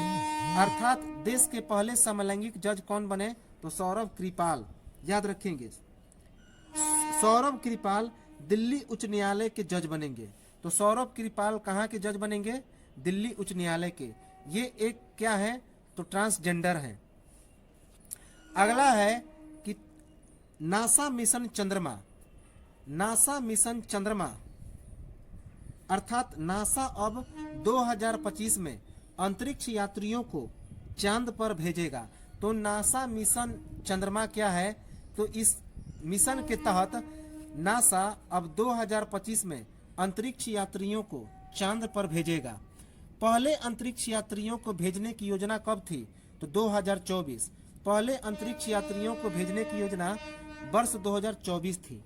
अर्थात देश के पहले समलैंगिक जज कौन बने? तो सौरभ कृपाल। याद रखेंगे, सौरभ कृपाल दिल्ली उच्च न्यायालय के जज बनेंगे। तो सौरभ कृपाल कहाँ के जज बनेंगे? दिल्ली उच्च न्यायालय के। ये एक क्या है? तो ट्रांसजेंडर है। अगला है कि नासा मिशन चंद्रमा। नासा मिशन चंद्रमा अर्थात नासा अब 2025 में अंतरिक्ष यात्रियों को चांद पर भेजेगा। तो नासा मिशन चंद्रमा क्या है? तो इस मिशन के तहत नासा अब 2025 में अंतरिक्ष यात्रियों को चांद पर भेजेगा। पहले अंतरिक्ष यात्रियों को भेजने की योजना कब थी? तो 2024। पहले अंतरिक्ष यात्रियों को भेजने की योजना वर्ष 2024 थी।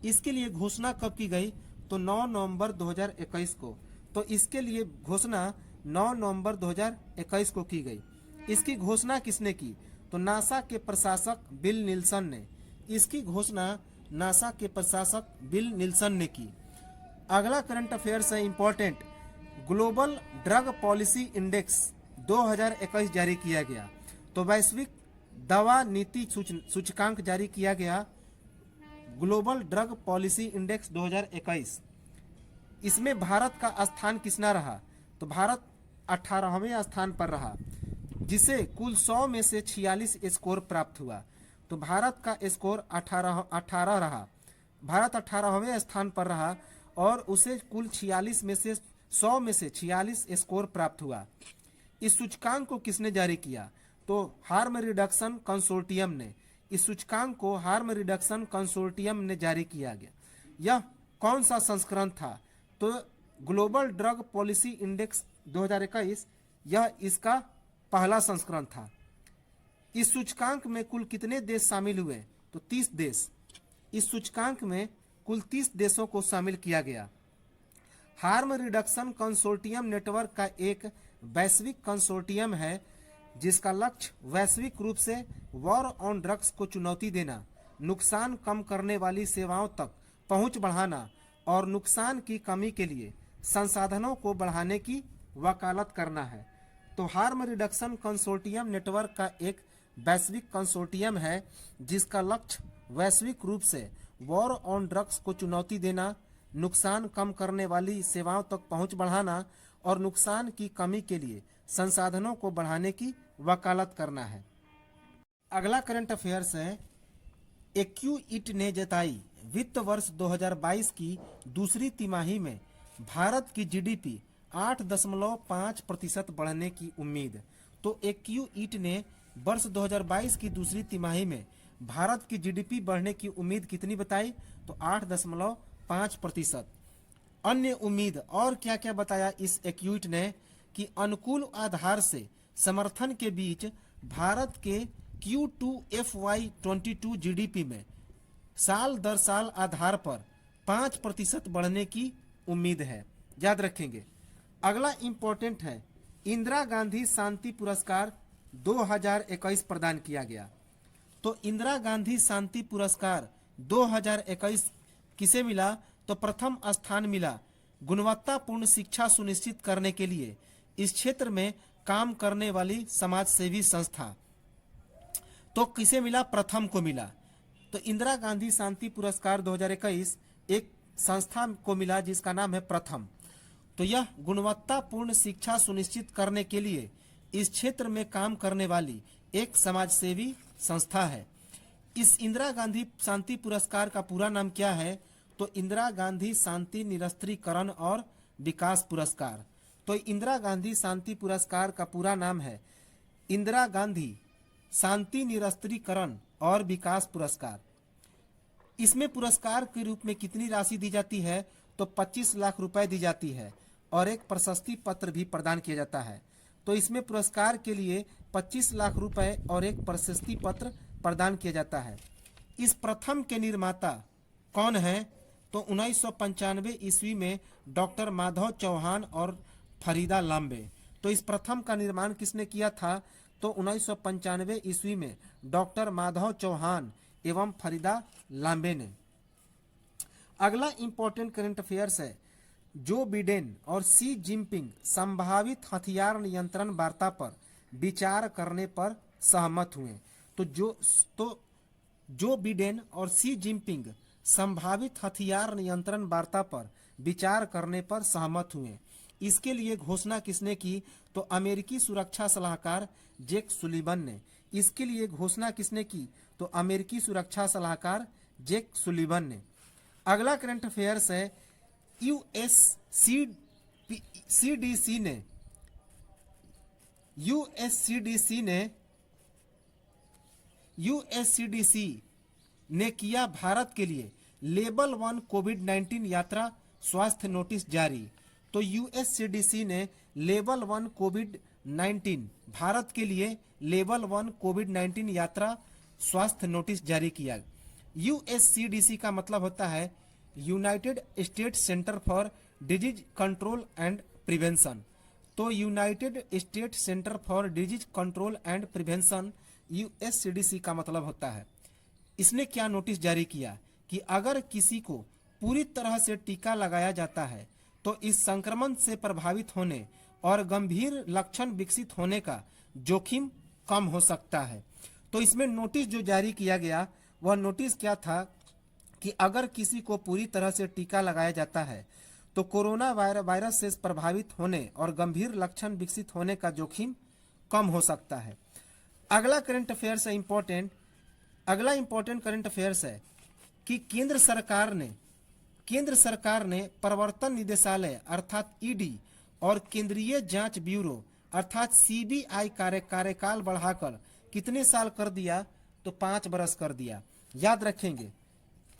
इसके लिए घोषणा कब की गई? तो 9 नवंबर 2021 को। तो इसके लिए घोषणा 9 नवंबर 2021 को की गई। इसकी घोषणा किसने की? तो नासा के प्रशासक बिल निल्सन ने। इसकी घोषणा नासा के प्रशासक बिल निल्सन ने की। अगला करंट अफेयर्स है important, global drug policy index 2021 जारी किया गया। तो वैश्विक दवा नीति सूचकांक जारी किया गया, ग्लोबल ड्रग पॉलिसी इंडेक्स 2021। इसमें भारत का स्थान कितना रहा? तो भारत 18वें स्थान पर रहा, जिसे कुल 100 में से 46 स्कोर प्राप्त हुआ। तो भारत का स्कोर 18 रहा। भारत 18वें स्थान पर रहा और उसे कुल 46 में से 100 में से 46 स्कोर प्राप्त हुआ। इस सूचकांक को किसने जारी किया? तो हार्म रिडक्शन कंसोर्टियम ने। इस सूचकांक को हार्म रिडक्शन कंसोर्टियम ने जारी किया गया। यह कौन सा संस्करण था? तो ग्लोबल ड्रग पॉलिसी इंडेक्स 2021 यह इसका पहला संस्करण था। इस सूचकांक में कुल कितने देश शामिल हुए? तो 30 देश। इस सूचकांक में कुल 30 देशों को शामिल किया गया। हार्म रिडक्शन कंसोर्टियम नेटवर्क का एक वैश्विक कंसोर्टियम है जिसका लक्ष्य वैश्विक रूप से वॉर ऑन ड्रग्स को चुनौती देना, नुकसान कम करने वाली सेवाओं तक पहुंच बढ़ाना और नुकसान की कमी के लिए संसाधनों को बढ़ाने की वकालत करना है। तो हार्म रिडक्शन कंसोर्टियम नेटवर्क का एक वैश्विक कंसोर्टियम है जिसका लक्ष्य वैश्विक रूप से वॉर ऑन ड्रग्स को चुनौती देना, नुकसान कम करने वाली सेवाओं तक पहुंच बढ़ाना और नुकसान की कमी के लिए संसाधनों को बढ़ाने की वकालत करना है। अगला करंट अफेयर्स है, एक्यूइट ने जताई वित्त वर्ष 2022 की दूसरी तिमाही में भारत की जीडीपी 8.5% बढ़ने की उम्मीद। तो एक्यूइट ने वर्ष 2022 की दूसरी तिमाही में भारत की जीडीपी बढ़ने की उम्मीद कितनी बताई? तो 8.5%। अन्य उम्मीद और क्या क्या बताया इस एक्यूइट ने कि अनुकूल आधार से समर्थन के बीच भारत के Q2 FY22 जीडीपी में साल दर साल आधार पर 5% बढ़ने की उम्मीद है। याद रखेंगे। अगला इंपॉर्टेंट है, इंदिरा गांधी शांति पुरस्कार 2021 प्रदान किया गया। तो इंदिरा गांधी शांति पुरस्कार 2021 किसे मिला? तो प्रथम स्थान मिला गुणवत्तापूर्ण शिक्षा सुनिश्चित करने के लिए इस क्षेत्र में काम करने वाली समाज सेवी संस्था। तो किसे मिला? प्रथम को मिला। तो इंदिरा गांधी शांति पुरस्कार 2021 एक संस्था को मिला जिसका नाम है प्रथम। तो यह गुणवत्तापूर्ण शिक्षा सुनिश्चित करने के लिए इस क्षेत्र में काम करने वाली एक समाज सेवी संस्था है। इस इंदिरा गांधी शांति पुरस्कार का पूरा नाम क्या है? तो इंदिरा गांधी शांति निरस्त्रीकरण और विकास पुरस्कार। तो इंदिरा गांधी शांति पुरस्कार का पूरा नाम है इंदिरा गांधी शांति निरस्त्रीकरण और विकास पुरस्कार। इसमें पुरस्कार के रूप में कितनी राशि दी जाती है? तो 25 लाख रुपए दी जाती है और एक प्रशस्ति पत्र भी प्रदान किया जाता है। तो इसमें पुरस्कार के लिए 25 लाख रुपए और एक प्रशस्ति पत्र प्रदान किया जाता है। इस प्रथम के निर्माता कौन है? तो 1995 ईस्वी में डॉक्टर माधव चौहान और फरीदा लांबे। तो इस प्रथम का निर्माण किसने किया था? तो 1995 ईस्वी में डॉक्टर माधव चौहान एवं फरीदा लांबे ने। अगला इंपॉर्टेंट करंट अफेयर्स है, जो बिडेन और सी जिनपिंग संभावित हथियार नियंत्रण वार्ता पर विचार करने पर सहमत हुए। तो जो बिडेन और सी जिनपिंग संभावित हथियार नियंत्रण वार्ता पर विचार करने पर सहमत हुए। इसके लिए घोषणा किसने की? तो अमेरिकी सुरक्षा सलाहकार जेक सुलिवन ने। इसके लिए घोषणा किसने की? तो अमेरिकी सुरक्षा सलाहकार जेक सुलिवन ने। अगला करंट अफेयर्स है, यूएससीडीसी ने किया भारत के लिए लेवल 1 कोविड-19 यात्रा स्वास्थ्य नोटिस जारी। तो यूएससीडीसी ने लेवल 1 कोविड-19 भारत के लिए लेवल 1 कोविड-19 यात्रा स्वास्थ्य नोटिस जारी किया। यूएससीडीसी का मतलब होता है united states centre for disease control and prevention. तो united states centre for disease control and prevention USCDC का मतलब होता है। इसने क्या नोटिस जारी किया कि अगर किसी को पूरी तरह से टीका लगाया जाता है तो इस संक्रमण से प्रभावित होने और गंभीर लक्षण विकसित होने का जोखिम कम हो सकता है। तो इसमें नोटिस जो जारी किया गया वह नोटिस क्या था कि अगर किसी को पूरी तरह से टीका लगाया जाता है तो कोरोना वायरस से प्रभावित होने और गंभीर लक्षण विकसित होने का जोखिम कम हो सकता है। अगला करंट अफेयर्स है इंपॉर्टेंट, अगला इंपॉर्टेंट करंट अफेयर्स है कि केंद्र सरकार ने प्रवर्तन निदेशालय अर्थात ईडी और केंद्रीय जांच ब्यूरो अर्थात सीबीआई कार्यकाल बढ़ाकर कितने साल कर दिया? तो 5 बरस कर दिया। याद रखेंगे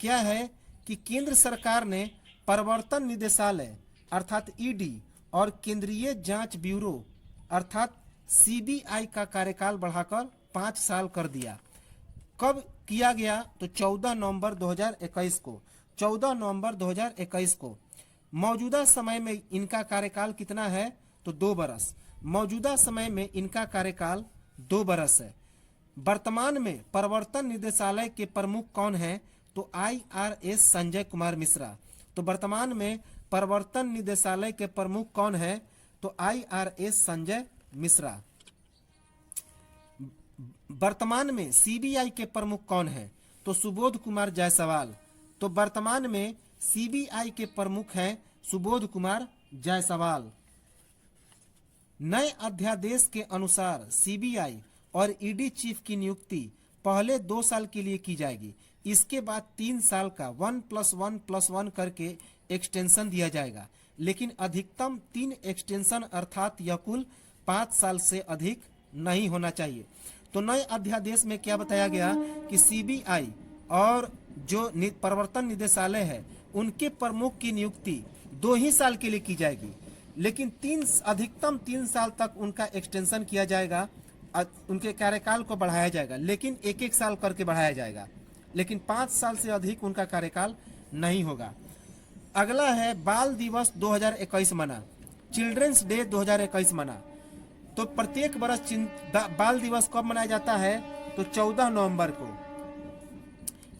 क्या है कि केंद्र सरकार ने प्रवर्तन निदेशालय अर्थात ईडी और केंद्रीय जांच ब्यूरो अर्थात सीबीआई का कार्यकाल बढ़ाकर 5 साल कर दिया। कब किया गया? तो 14 नवंबर 2021 को। 14 नवंबर 2021 को। मौजूदा समय में इनका कार्यकाल कितना है? तो 2 बरस। मौजूदा समय में इनका कार्यकाल 2 बरस है। वर्तमान में प्रवर्तन निदेशालय के प्रमुख कौन हैं? तो IRS संजय कुमार मिश्रा। तो वर्तमान में प्रवर्तन निदेशालय के प्रमुख कौन हैं? तो IRS संजय मिश्रा। वर्तमान में सीबीआई के प्रमुख कौन हैं? तो सुबोध कुमार जायसवाल। तो वर्तमान में सीबीआई के प्रमुख हैं सुबोध कुमार जायसवाल। नए अध्यादेश के अनुसार सीबीआई और ईडी चीफ की नियुक्ति पहले 2 साल के लिए की जाएगी। इसके बाद 3 साल का 1+1+1 करके एक्सटेंशन दिया जाएगा, लेकिन अधिकतम 3 एक्सटेंशन अर्थात यह कुल 5 साल से अधिक नहीं होना चाहिए। तो नए अध्यादेश में क्या बताया गया कि सीबीआई और जो प्रवर्तन निदेशालय है उनके प्रमुख की नियुक्ति 2 ही साल के लिए की जाएगी, लेकिन अधिकतम 3 साल तक उनका एक्सटेंशन किया जाएगा, उनके कार्यकाल को बढ़ाया जाएगा, लेकिन 1-1 साल करके बढ़ाया जाएगा, लेकिन 5 साल से अधिक उनका कार्यकाल नहीं होगा। अगला है बाल दिवस 2021 मना, चिल्ड्रंस डे 2021 मना। तो प्रत्येक वर्ष बाल दिवस कब मनाया जाता है? तो 14 नवंबर को।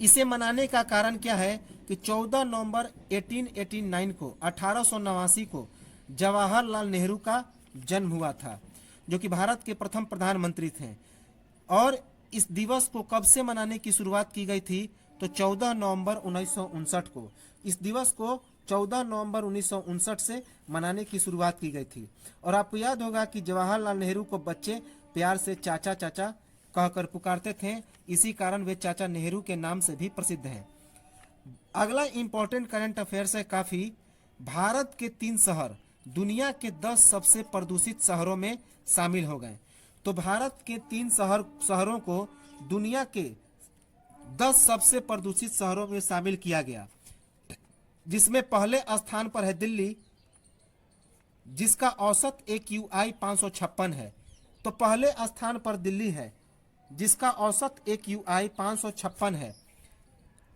इसे मनाने का कारण क्या है कि 14 नवंबर 1889 को जवाहरलाल नेहरू का जन्म हुआ था, जो कि भारत के प्रथम प्रधानमंत्री थे। और इस दिवस को कब से मनाने की शुरुआत की गई थी? तो 14 नवंबर 1959 को। इस दिवस को 14 नवंबर 1959 से मनाने की शुरुआत की गई थी। और आपको याद होगा कि जवाहरलाल नेहरू को बच्चे प्यार से चाचा चाचा कहकर पुकारते थे, इसी कारण वे चाचा नेहरू के नाम से भी प्रसिद्ध हैं। अगला इंपॉर्टेंट करंट अफेयर्स है काफी। भारत के 3 शहर दुनिया के 10 सबसे प्रदूषित शहरों में शामिल हो गए। तो भारत के 3 शहरों को दुनिया के 10 सबसे प्रदूषित शहरों में शामिल किया गया, जिसमें पहले स्थान पर है दिल्ली, जिसका औसत AQI 556 है। तो पहले स्थान पर दिल्ली है, जिसका औसत AQI 556 है।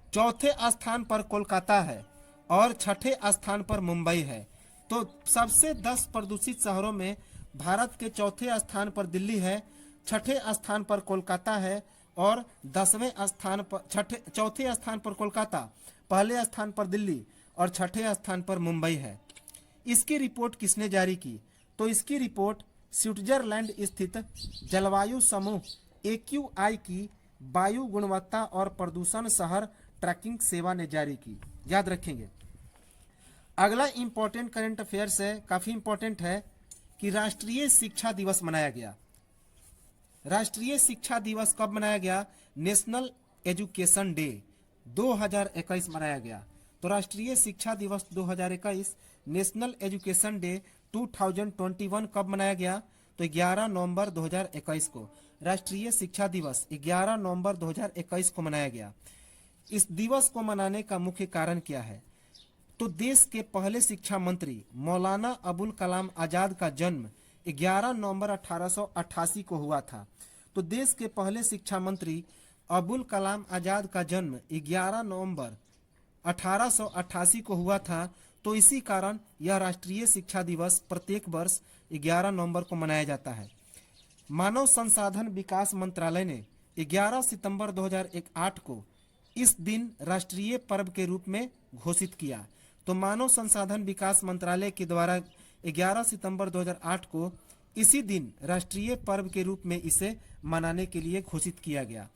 चौथे स्थान पर कोलकाता है और छठे स्थान पर मुंबई है। तो सबसे 10 प्रदूषित शहरों में भारत के चौथे स्थान पर दिल्ली है, छठे स्थान पर कोलकाता है और 10वें स्थान पर चौथे स्थान पर कोलकाता, पहले स्थान पर दिल्ली और छठे स्थान पर मुंबई है। इसकी रिपोर्ट किसने जारी की? तो इसकी रिपोर्ट स्विट्जरलैंड स्थित जलवायु समूह AQI की वायु गुणवत्ता और प्रदूषण शहर ट्रैकिंग सेवा ने जारी की। याद रखेंगे। अगला इंपॉर्टेंट करंट अफेयर्स है, काफी इंपॉर्टेंट है कि राष्ट्रीय शिक्षा दिवस मनाया गया। राष्ट्रीय शिक्षा दिवस कब मनाया गया? नेशनल एजुकेशन डे 2021 मनाया गया। तो राष्ट्रीय शिक्षा दिवस 2021 नेशनल एजुकेशन डे 2021 कब मनाया गया? तो 11 नवंबर 2021 को। राष्ट्रीय शिक्षा दिवस 11 नवंबर 2021 को मनाया गया। इस दिवस को मनाने का मुख्य कारण क्या है? तो देश के पहले शिक्षा मंत्री मौलाना अबुल कलाम आजाद का जन्म 11 नवंबर 1888 को हुआ था। तो देश के पहले शिक्षा मंत्री अबुल कलाम आजाद का जन्म 11 नवंबर 1888 को हुआ था। तो इसी कारण यह राष्ट्रीय शिक्षा दिवस प्रत्येक वर्ष 11 नवंबर को मनाया जाता है। मानव संसाधन विकास मंत्रालय ने 11 सितंबर 2008 को इस दिन राष्ट्रीय पर्व के रूप में घोषित किया। तो मानव संसाधन विकास मंत्रालय के द्वारा 11 सितंबर 2008 को इसी दिन राष्ट्रीय पर्व के रूप में इसे मनाने के लिए घोषित किया गया।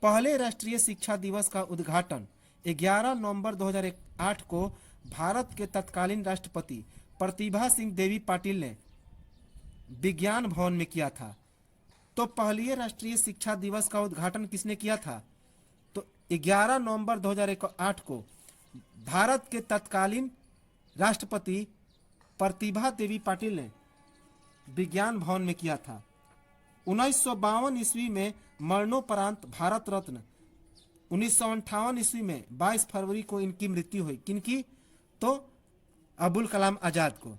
पहले राष्ट्रीय शिक्षा दिवस का उद्घाटन 11 नवंबर 2008 को भारत के तत्कालीन राष्ट्रपति प्रतिभा सिंह देवी पाटिल ने विज्ञान भवन में किया था। तो पहले राष्ट्रीय शिक्षा दिवस का उद्घाटन किसने किया था? 11 नवंबर 2008 को भारत के तत्कालीन राष्ट्रपति प्रतिभा देवी पाटिल ने विज्ञान भवन में किया था। 1952 ईस्वी में मरणोपरांत भारत रत्न, 1958 ईस्वी में 22 फरवरी को इनकी मृत्यु हुई। किनकी? तो अबुल कलाम आजाद को।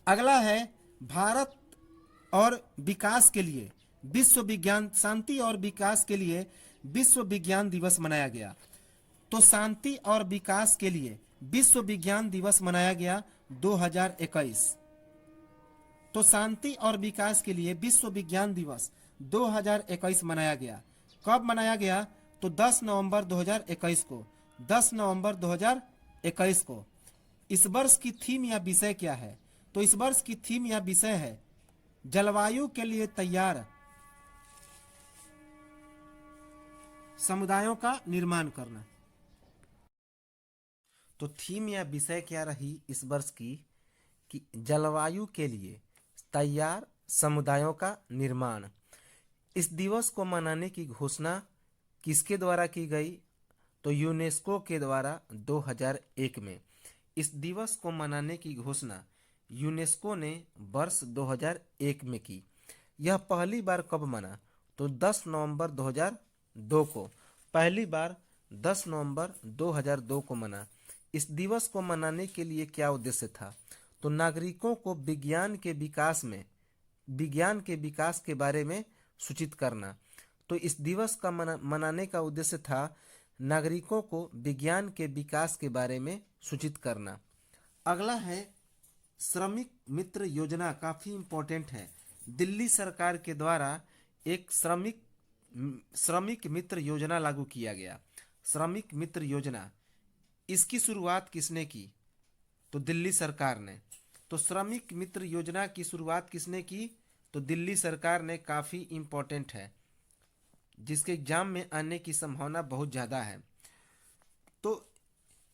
अगला है भारत और विकास के लिए विश्व विज्ञान, शांति और विकास के लिए विश्व विज्ञान दिवस मनाया गया। तो शांति और विकास के लिए विश्व विज्ञान दिवस मनाया गया 2021। तो शांति और विकास के लिए विश्व विज्ञान दिवस 2021 मनाया गया। कब मनाया गया? तो 10 नवंबर 2021 को। 10 नवंबर 2021 को। इस वर्ष की थीम या विषय क्या है? तो इस वर्ष की थीम या विषय है जलवायु के लिए तैयार समुदायों का निर्माण करना। तो थीम या विषय क्या रही इस वर्ष की? कि जलवायु के लिए तैयार समुदायों का निर्माण। इस दिवस को मनाने की घोषणा किसके द्वारा की गई? तो यूनेस्को के द्वारा 2001 में। इस दिवस को मनाने की घोषणा यूनेस्को ने वर्ष 2001 में की। यह पहली बार कब मना? तो 10 नवंबर 2002 को। पहली बार 10 नवंबर 2002 को मना। इस दिवस को मनाने के लिए क्या उद्देश्य था? तो नागरिकों को विज्ञान के विकास के बारे में सूचित करना। तो इस दिवस का मनाने का उद्देश्य था नागरिकों को विज्ञान के विकास के बारे में सूचित करना। अगला है श्रमिक मित्र योजना, काफी इंपॉर्टेंट है। दिल्ली सरकार के द्वारा एक श्रमिक मित्र योजना लागू किया गया। श्रमिक मित्र योजना, इसकी शुरुआत किसने की? तो दिल्ली सरकार ने। तो श्रमिक मित्र योजना की शुरुआत किसने की? तो दिल्ली सरकार ने। काफी इंपॉर्टेंट है, जिसके एग्जाम में आने की संभावना बहुत ज्यादा है। तो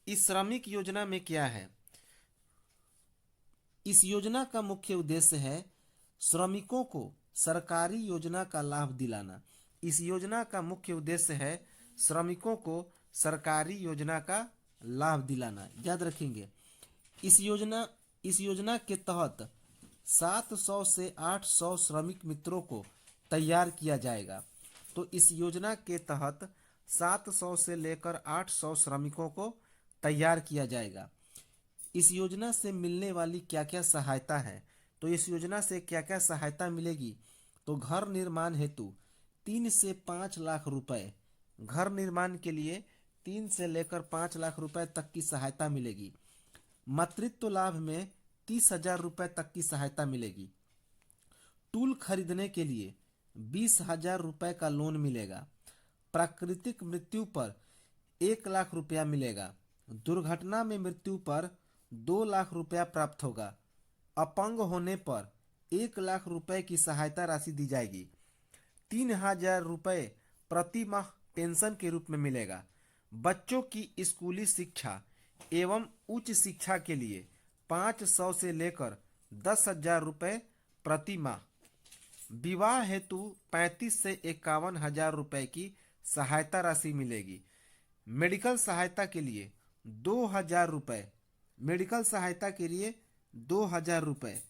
इस श्रमिक योजना में क्या है? इस योजना का मुख्य उद्देश्य है श्रमिकों को सरकारी योजना का लाभ दिलाना। इस योजना का मुख्य उद्देश्य है श्रमिकों को सरकारी योजना का लाभ दिलाना। याद रखेंगे। इस योजना के तहत 700 से 800 श्रमिक मित्रों को तैयार किया जाएगा। तो इस योजना के तहत 700 से लेकर 800 श्रमिकों को तैयार किया जाएगा। इस योजना से मिलने वाली क्या क्या सहायता है? तो इस योजना से क्या क्या सहायता मिलेगी? तो घर निर्माण हेतु 3 से 5 लाख रुपए, घर निर्माण के लिए 3 से लेकर 5 लाख रुपए तक की सहायता मिलेगी। मातृत्व लाभ में 30,000 रुपए तक की सहायता मिलेगी। टूल खरीदने के लिए 20,000 रुपए का लोन मिलेगा। प्राकृतिक मृत्यु पर 1 लाख रुपया मिलेगा। दुर्घटना में मृत्यु पर 2 लाख रुपया प्राप्त होगा। अपंग होने पर 1 लाख रुपए की सहायता राशि दी जाएगी। 3,000 रुपए प्रति माह पेंशन के रूप में मिलेगा। बच्चों की स्कूली शिक्षा एवं उच्च शिक्षा के लिए 500 से लेकर 10,000 रुपए प्रति माह। विवाह हेतु 35 से 51,000 रुपए की सहायता राशि मिलेगी। मेडिकल सहायता के लिए 2,000 रुपए, मेडिकल सहायता के लिए 2,000 रुपए।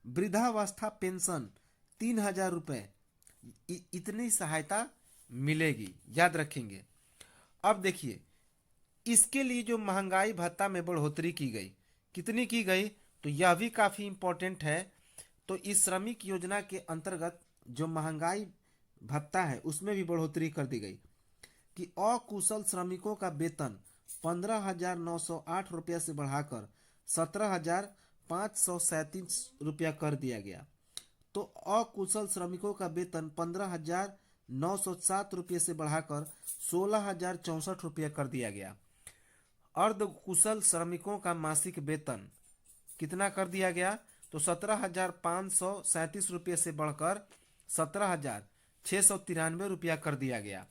वृद्धावस्था पेंशन 3,000 रुपए, इतनी सहायता मिलेगी। याद रखेंगे। अब देखिए, इसके लिए जो महंगाई भत्ता में बढ़ोतरी की गई, कितनी की गई? तो यह भी काफी इंपॉर्टेंट है। तो इस श्रमिक योजना के अंतर्गत जो महंगाई भत्ता है उसमें भी बढ़ोतरी कर दी गई कि अकुशल श्रमिकों का वेतन 15,908 रुपया से बढ़ाकर 17,537 रुपया कर दिया गया। तो अकुशल श्रमिकों का वेतन 15,907 रुपये से बढ़ाकर 16,064 रुपया कर दिया गया। अर्ध कुशल श्रमिकों का मासिक वेतन कितना कर दिया गया? तो 17,537 रुपये से बढ़कर 17,693 रुपया कर दिया गया।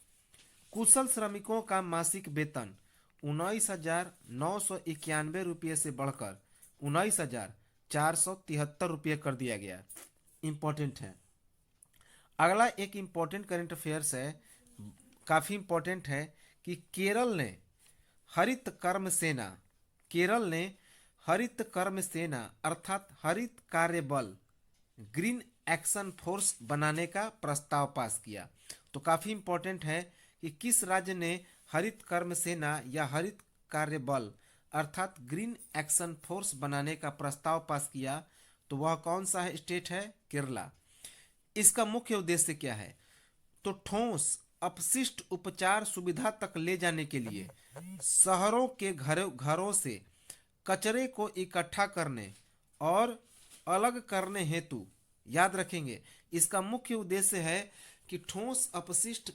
कुशल श्रमिकों का मासिक वेतन 19,991 रुपये से बढ़कर 19,473 रुपये कर दिया गया। इंपॉर्टेंट है। अगला एक इंपॉर्टेंट करंट अफेयर्स है काफी इंपॉर्टेंट है कि केरल ने हरित कर्म सेना अर्थात हरित कार्य बल ग्रीन एक्शन फोर्स बनाने का प्रस्ताव पास किया। तो काफी इंपॉर्टेंट है कि किस राज्य ने हरित कर्म सेना या हरित कार्य बल अर्थात ग्रीन एक्शन फोर्स बनाने का प्रस्ताव पास किया, तो वह कौन सा है स्टेट है? केरला। इसका मुख्य उद्देश्य क्या है? तो ठोस अपशिष्ट उपचार सुविधा तक ले जाने के लिए शहरों के घरों से कचरे को इकट्ठा करने और अलग करने हेतु, याद रखेंगे, इसका मुख्य उद्देश्य है कि ठोस अपशिष्ट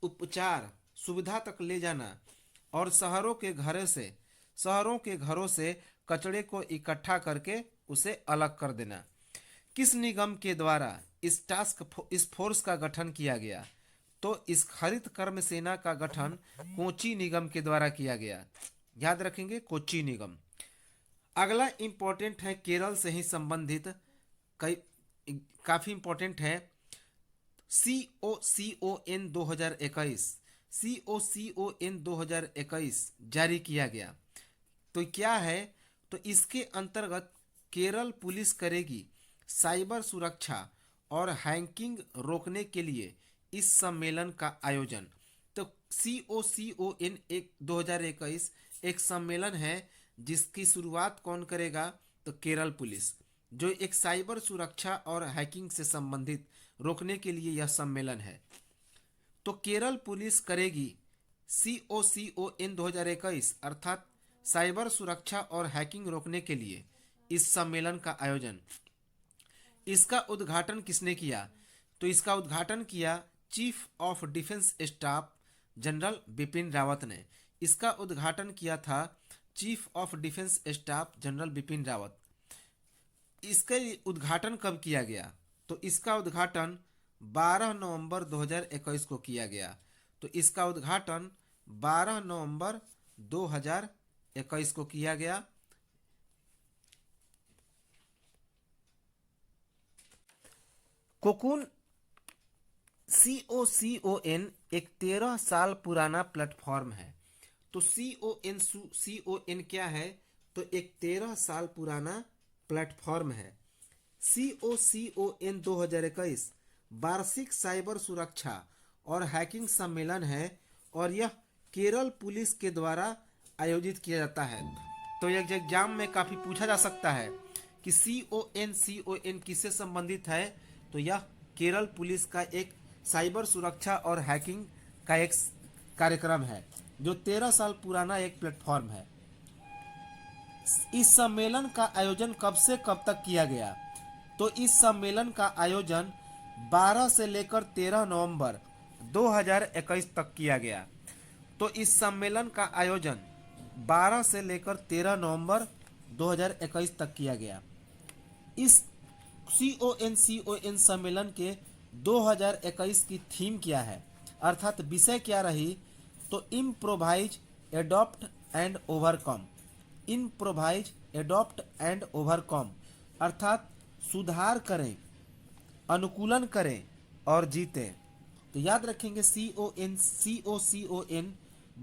उपचार सुविधा तक ले जाना और शहरों के घरों से कचरे को इकट्ठा करके उसे अलग कर देना। किस निगम के द्वारा इस फोर्स का गठन किया गया? तो इस हरित कर्म सेना का गठन कोची निगम के द्वारा किया गया। याद रखेंगे, कोची निगम। अगला इंपॉर्टेंट है केरल से ही संबंधित कई काफी इंपॉर्टेंट है COCON 2021। COCON 2021 जारी किया गया। तो क्या है? तो इसके अंतर्गत केरल पुलिस करेगी साइबर सुरक्षा और हैकिंग रोकने के लिए इस सम्मेलन का आयोजन। तो COCON 2021 एक सम्मेलन है जिसकी शुरुआत कौन करेगा? तो केरल पुलिस, जो एक साइबर सुरक्षा और हैकिंग से संबंधित रोकने के लिए यह सम्मेलन है। तो केरल पुलिस करेगी COCON 2021 अर्थात साइबर सुरक्षा और हैकिंग रोकने के लिए इस सम्मेलन का आयोजन। इसका उद्घाटन किसने किया? तो इसका उद्घाटन किया chief of defence staff general Bipin Rawat ने। इसका उद्घाटन किया था chief of defence staff general Bipin Rawat. इसका उद्घाटन कब किया गया? तो इसका उद्घाटन 12 नवंबर 2021 को किया गया। तो इसका उद्घाटन 12 नवंबर 2021 को किया गया। कोकून COCON एक 13 साल पुराना प्लेटफॉर्म है। तो CON क्या है? तो एक 13 साल पुराना प्लेटफॉर्म है। COCON 2021 वार्षिक साइबर सुरक्षा और हैकिंग सम्मेलन है और यह केरल पुलिस के द्वारा आयोजित किया जाता है। तो यह एग्जाम में काफी पूछा जा सकता है कि CON किससे संबंधित है? तो यह केरल पुलिस का एक साइबर सुरक्षा और हैकिंग का एक कार्यक्रम है जो 13 साल पुराना एक प्लेटफॉर्म है। इस सम्मेलन का आयोजन कब से कब तक किया गया? तो इस सम्मेलन का आयोजन 12 से लेकर 13 नवंबर 2021 तक किया गया। तो इस सम्मेलन का आयोजन 12 से लेकर 13 नवंबर 2021 तक किया गया। इस CON सम्मेलन के 2021 की थीम क्या है, अर्थात विषय क्या रही? तो improvise, adopt and overcome. Improvise, adopt and overcome अर्थात सुधार करें, अनुकूलन करें और जीतें। तो याद रखेंगे COCON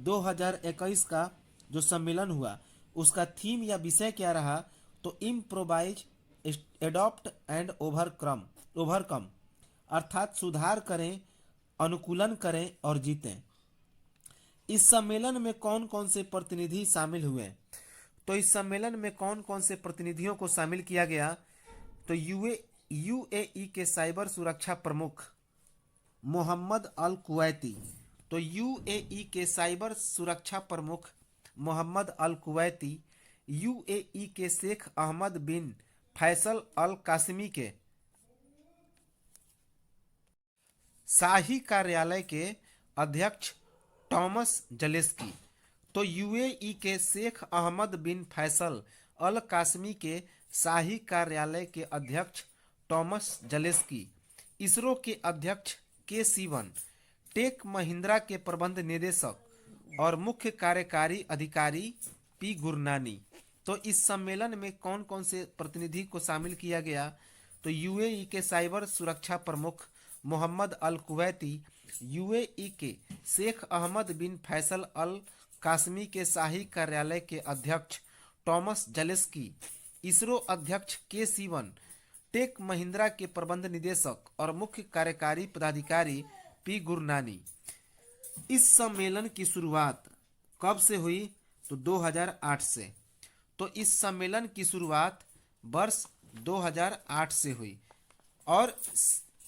2021 का जो सम्मेलन हुआ उसका थीम या विषय क्या रहा? तो इम्प्रोवाइज, एडॉप्ट एंड ओवरकम अर्थात सुधार करें, अनुकूलन करें और जीतें। इस सम्मेलन में कौन कौन से प्रतिनिधि शामिल हुए? तो इस सम्मेलन में कौन कौन से प्रतिनिधियों को शामिल किया गया? तो UAE के साइबर सुरक्षा प्रमुख मोहम्मद अल कुवैती। तो UAE के साइबर सुरक्षा प्रमुख मोहम्मद अल कुवैती, UAE के शेख अहमद बिन फैसल अल कासिमी के शाही कार्यालय के अध्यक्ष टॉमस जलेस्की। तो UAE के शेख अहमद बिन फैसल अल कासमी के शाही कार्यालय के अध्यक्ष टॉमस जलेस्की, इसरो के अध्यक्ष के सिवन, टेक महिंद्रा के प्रबंध निदेशक और मुख्य कार्यकारी अधिकारी P गुरनानी। तो इस सम्मेलन में कौन कौन से प्रतिनिधि को शामिल किया गया? तो UAE के साइबर सुरक्षा प्रमुख मोहम्मद अल कुवैती, यूएई के शेख अहमद बिन फैसल अल कासमी के शाही कार्यालय के अध्यक्ष टॉमस जलेस्की, इसरो अध्यक्ष के सिवन, टेक महिंद्रा के प्रबंध निदेशक और मुख्य कार्यकारी पदाधिकारी पी गुरनानी। इस सम्मेलन की शुरुआत कब से हुई? तो 2008 से। तो इस सम्मेलन की शुरुआत वर्ष 2008 से हुई। और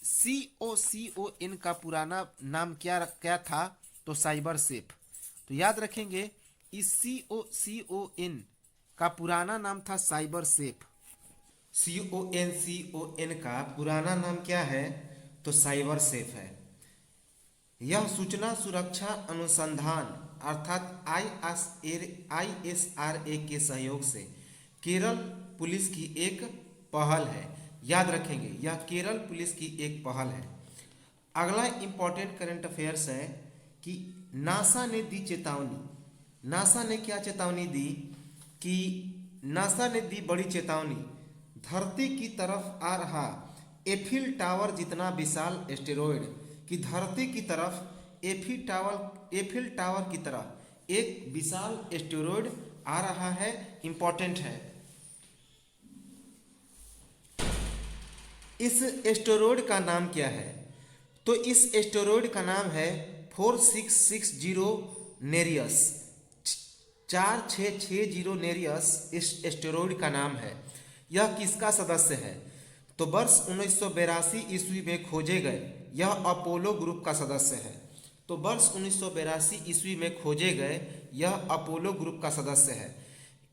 COCON का पुराना नाम क्या था? तो साइबर सेफ। तो याद रखेंगे, इस COCON का पुराना नाम था साइबर सेफ। CON का पुराना नाम क्या है? तो साइबर सेफ है। यह सूचना सुरक्षा अनुसंधान अर्थात ISRA के सहयोग से केरल पुलिस की एक पहल है। याद रखेंगे, यह केरल पुलिस की एक पहल है। अगला इंपॉर्टेंट करंट अफेयर्स है कि नासा ने दी चेतावनी। नासा ने क्या चेतावनी दी? कि नासा ने दी बड़ी चेतावनी, धरती की तरफ आ रहा एफिल टावर जितना विशाल एस्टेरॉयड, कि धरती की तरफ एफिल टावर की तरफ एक विशाल एस्टेरॉयड आ रहा है। इंपॉर्टेंट है। इस एस्टेरॉयड का नाम क्या है? तो इस एस्टेरॉयड का नाम है 4660 नेरियस। 4660 नेरियस इस एस्टेरॉयड का नाम है। यह किसका सदस्य है? तो वर्ष 1982 ईस्वी में खोजे गए यह अपोलो ग्रुप का सदस्य है। तो वर्ष 1982 ईस्वी में खोजे गए यह अपोलो ग्रुप का सदस्य है।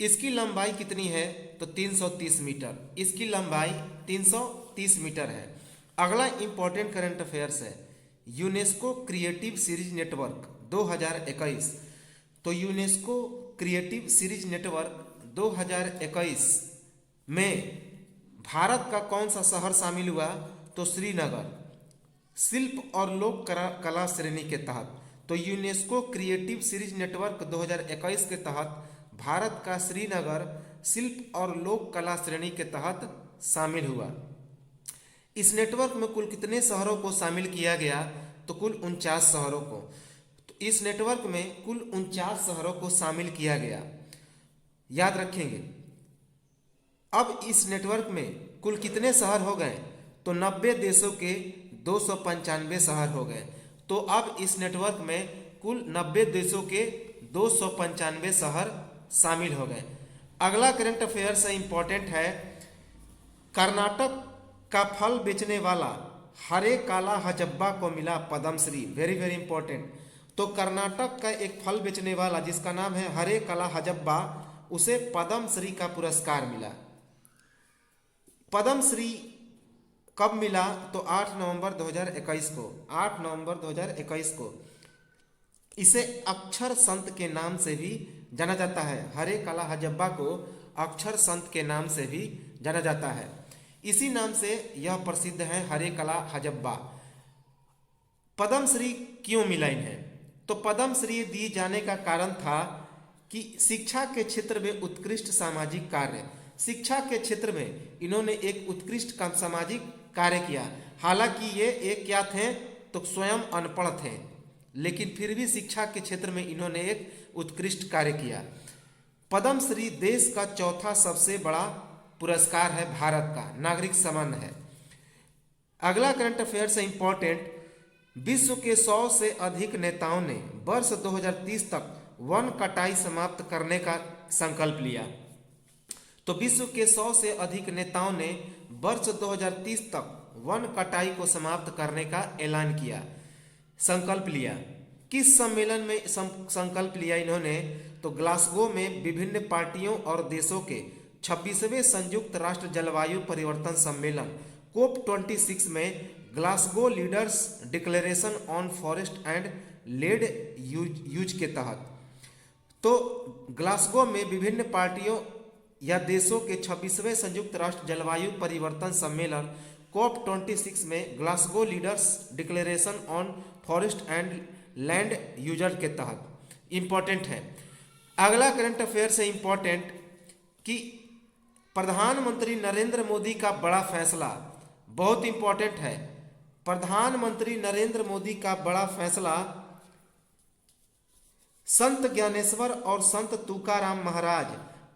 इसकी लंबाई कितनी है? तो 330 मीटर। इसकी लंबाई 330 मीटर है। अगला इंपॉर्टेंट करंट अफेयर्स है यूनेस्को क्रिएटिव सीरीज नेटवर्क 2021। तो यूनेस्को क्रिएटिव सीरीज नेटवर्क 2021 में भारत का कौन सा शहर शामिल हुआ? तो श्रीनगर, शिल्प और लोक कला श्रेणी के तहत। तो यूनेस्को क्रिएटिव सीरीज नेटवर्क 2021 के तहत भारत का श्रीनगर शिल्प और लोक कला श्रेणी के तहत शामिल हुआ। इस नेटवर्क में कुल कितने शहरों को शामिल किया गया? तो कुल 49 शहरों को। तो इस नेटवर्क में कुल 49 शहरों को शामिल किया गया। याद रखेंगे। अब इस नेटवर्क में कुल कितने शहर हो गए? तो 90 देशों के 295 शहर हो गए। तो अब इस नेटवर्क में कुल 90 देशों के 295 शहर शामिल हो गए। अगला करंट अफेयर से इंपॉर्टेंट है कर्नाटक का फल बेचने वाला हरे काला हजब्बा को मिला पद्मश्री। Very very important. तो कर्नाटक का एक फल बेचने वाला जिसका नाम है हरे काला हजब्बा, उसे पद्मश्री का पुरस्कार मिला। पद्मश्री कब मिला? तो 8 नवंबर 2021 को। 8 नवंबर 2021 को। इसे अक्षर संत के नाम से भी जाना जाता है। हरे काला हजब्बा को अक्षर संत के नाम से भी जाना जाता है। इसी नाम से यह प्रसिद्ध है हरे काला हजब्बा। पद्मश्री क्यों मिला इन्हें? तो पद्मश्री दिए जाने का कारण था कि शिक्षा के क्षेत्र में उत्कृष्ट सामाजिक कार्य, शिक्षा के क्षेत्र में इन्होंने एक उत्कृष्ट सामाजिक कार्य किया। हालांकि ये एक क्या थे? तो स्वयं अनपढ़ थे, लेकिन फिर भी शिक्षा के क्षेत्र में इन्होंने एक उत्कृष्ट कार्य किया। पद्मश्री देश का चौथा सबसे बड़ा पुरस्कार है, भारत का नागरिक सम्मान है। अगला करंट अफेयर से इंपॉर्टेंट, विश्व के 100 से अधिक नेताओं ने वर्ष 2030 तक वन कटाई समाप्त करने का संकल्प लिया। तो विश्व के 100 से अधिक नेताओं ने वर्ष 2030 तक वन कटाई को समाप्त करने का ऐलान किया, संकल्प लिया। किस सम्मेलन में संकल्प लिया इन्होंने? तो ग्लासगो में विभिन्न पार्टियों और देशों के 26वें संयुक्त राष्ट्र जलवायु परिवर्तन सम्मेलन COP26 में Glasgow leaders declaration on forest and land use के तहत। तो ग्लासगो में विभिन्न पार्टियों या देशों के 26वें संयुक्त राष्ट्र जलवायु परिवर्तन सम्मेलन COP26 में Glasgow leaders declaration on forest and land user के तहत इंपॉर्टेंट है। अगला करंट अफेयर से इंपॉर्टेंट कि प्रधानमंत्री नरेंद्र मोदी का बड़ा फैसला बहुत इंपॉर्टेंट है। प्रधानमंत्री नरेंद्र मोदी का बड़ा फैसला, संत ज्ञानेश्वर और संत तुकाराम महाराज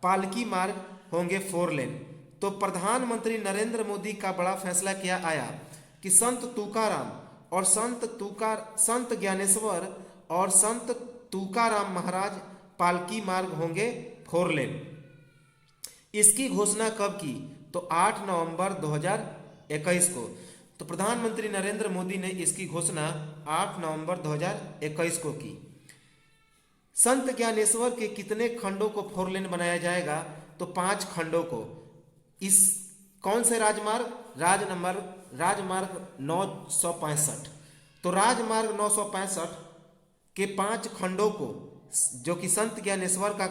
पालकी मार्ग होंगे 4 लेन। तो प्रधानमंत्री नरेंद्र मोदी का बड़ा फैसला क्या आया कि संत तुकाराम और संत ज्ञानेश्वर और संत तुकाराम महाराज पालकी मार्ग होंगे 4 लेन। इसकी घोषणा कब की? तो 8 नवंबर 2021 को। तो प्रधानमंत्री नरेंद्र मोदी ने इसकी घोषणा 8 नवंबर 2021 को की। संत ज्ञानेश्वर के कितने खंडों को 4 लेन बनाया जाएगा? तो 5 खंडों को। इस कौन से राजमार्ग? राजमार्ग 965। तो राजमार्ग 965 के 5 खंडों को, जो कि संत ज्ञानेश्वर का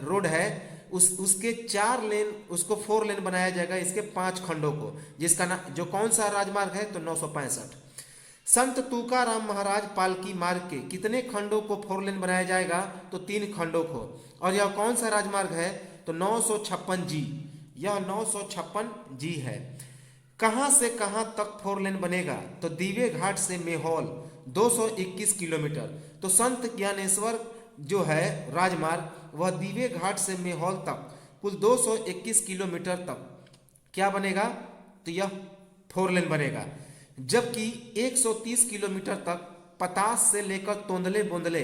रोड है, उसके 4 लेन, उसको 4 लेन बनाया जाएगा इसके 5 खंडों को, जिसका नाम, जो कौन सा राजमार्ग है? तो 965। संत तुकाराम महाराज पालकी मार्ग के कितने खंडों को 4 लेन बनाया जाएगा? तो 3 खंडों को। और यह कौन सा राजमार्ग है? तो 956 जी। यह 956 जी है। कहां से कहां तक 4 लेन बनेगा? तो दिवे घाट से मेहौल 221 किलोमीटर। तो संत ज्ञानेश्वर जो है राजमार्ग, वह दिवे घाट से मेहौल तक कुल 221 किलोमीटर तक क्या बनेगा? तो यह 4 लेन बनेगा। जबकि 130 किलोमीटर तक पतास से लेकर तोंदले बोंदले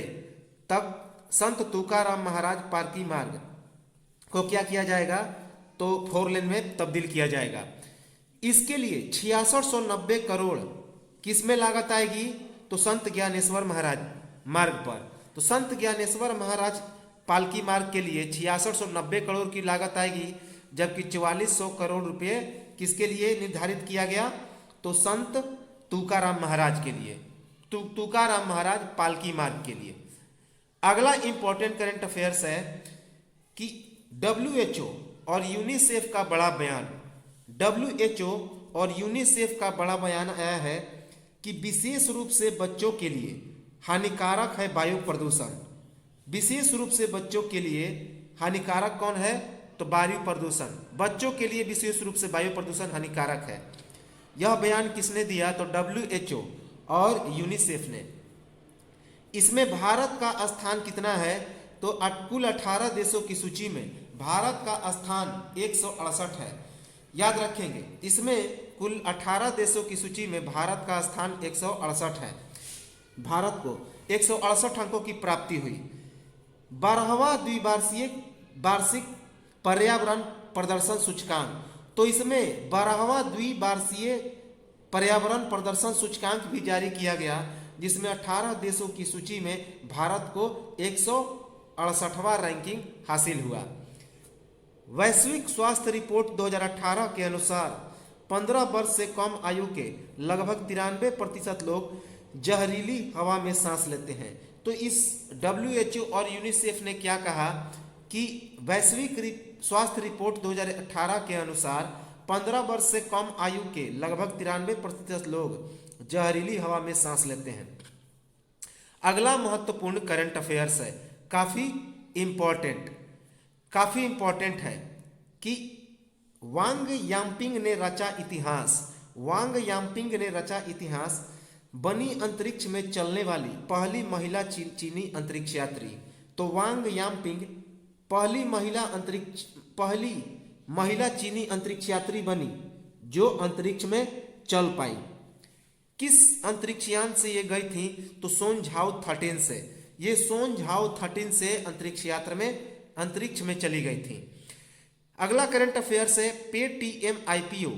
तक संत तुकाराम महाराज पालकी मार्ग को क्या किया जाएगा? तो 4 लेन में तब्दील किया जाएगा। इसके लिए 6690 करोड़ किस में लागत आएगी? तो संत ज्ञानेश्वर महाराज मार्ग पर। तो संत ज्ञानेश्वर महाराज पालकी मार्ग के लिए 6690 करोड़ की लागत आएगी, जबकि 4400 करोड़ रुपए किसके लिए निर्धारित किया गया? तो संत तुकाराम महाराज के लिए, तुकाराम महाराज पालकी मार्ग के लिए। अगला इंपॉर्टेंट करंट अफेयर्स है कि WHO और यूनिसेफ का बड़ा बयान। WHO और यूनिसेफ का बड़ा बयान आया है कि विशेष रूप से बच्चों के लिए हानिकारक है वायु प्रदूषण। विशेष रूप से बच्चों के लिए हानिकारक कौन है? तो वायु प्रदूषण। बच्चों के लिए विशेष रूप से वायु प्रदूषण हानिकारक है। यह बयान किसने दिया? तो WHO और यूनिसेफ ने। इसमें भारत का स्थान कितना है? तो कुल 18 देशों की सूची में भारत का स्थान 168 है। याद रखेंगे, इसमें कुल 18 देशों की सूची में भारत का स्थान 168 है। भारत को 168 अंकों की प्राप्ति हुई। 12वां वार्षिक पर्यावरण प्रदर्शन सूचकांक। तो इसमें 12वां द्विवार्षीय पर्यावरण प्रदर्शन सूचकांक भी जारी किया गया, जिसमें 18 देशों की सूची में भारत को 168वां रैंकिंग हासिल हुआ। वैश्विक स्वास्थ्य रिपोर्ट 2018 के अनुसार 15 वर्ष से कम आयु के लगभग 93% लोग जहरीली हवा में सांस लेते हैं। तो इस WHO और यूनिसेफ ने क्या कहा कि वैश्विक स्वास्थ्य रिपोर्ट 2018 के अनुसार 15 वर्ष से कम आयु के लगभग 93% लोग जहरीली हवा में सांस लेते हैं। अगला महत्वपूर्ण करंट अफेयर्स है, काफी इंपॉर्टेंट है कि वांग याम्पिंग ने रचा इतिहास। वांग याम्पिंग ने रचा इतिहास, बनी अंतरिक्ष में चलने वाली पहली महिला चीनी अंतरिक्ष यात्री। तो वांग याम्पिंग पहली महिला चीनी अंतरिक्ष यात्री बनी जो अंतरिक्ष में चल पाई। किस अंतरिक्षयान से ये गई थी? तो सोनझाओ 13 से। ये सोनझाओ 13 से अंतरिक्ष में चली गई थी। अगला करंट अफेयर से पेटीएम IPO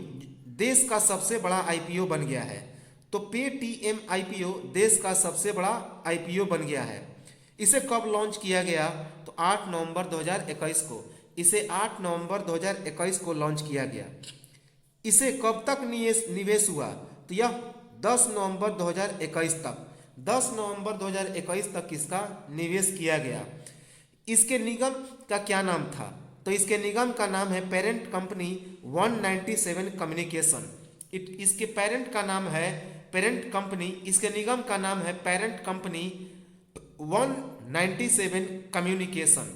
देश का सबसे बड़ा IPO बन गया है। तो पेटीएम IPO देश का सबसे बड़ा IPO बन गया है। इसे कब लॉन्च किया गया? तो 8 नवंबर 2021 को। इसे 8 नवंबर 2021 को लॉन्च किया गया। इसे कब तक निवेश हुआ? तो यह 10 नवंबर 2021 तक 10 नवंबर 2021 तक इसका निवेश किया गया। इसके निगम का क्या नाम था? तो इसके निगम का नाम है पेरेंट कंपनी 197 कम्युनिकेशन। इसके पेरेंट का नाम है पेरेंट कंपनी, इसके निगम का नाम है पेरेंट कंपनी 197 कम्युनिकेशन।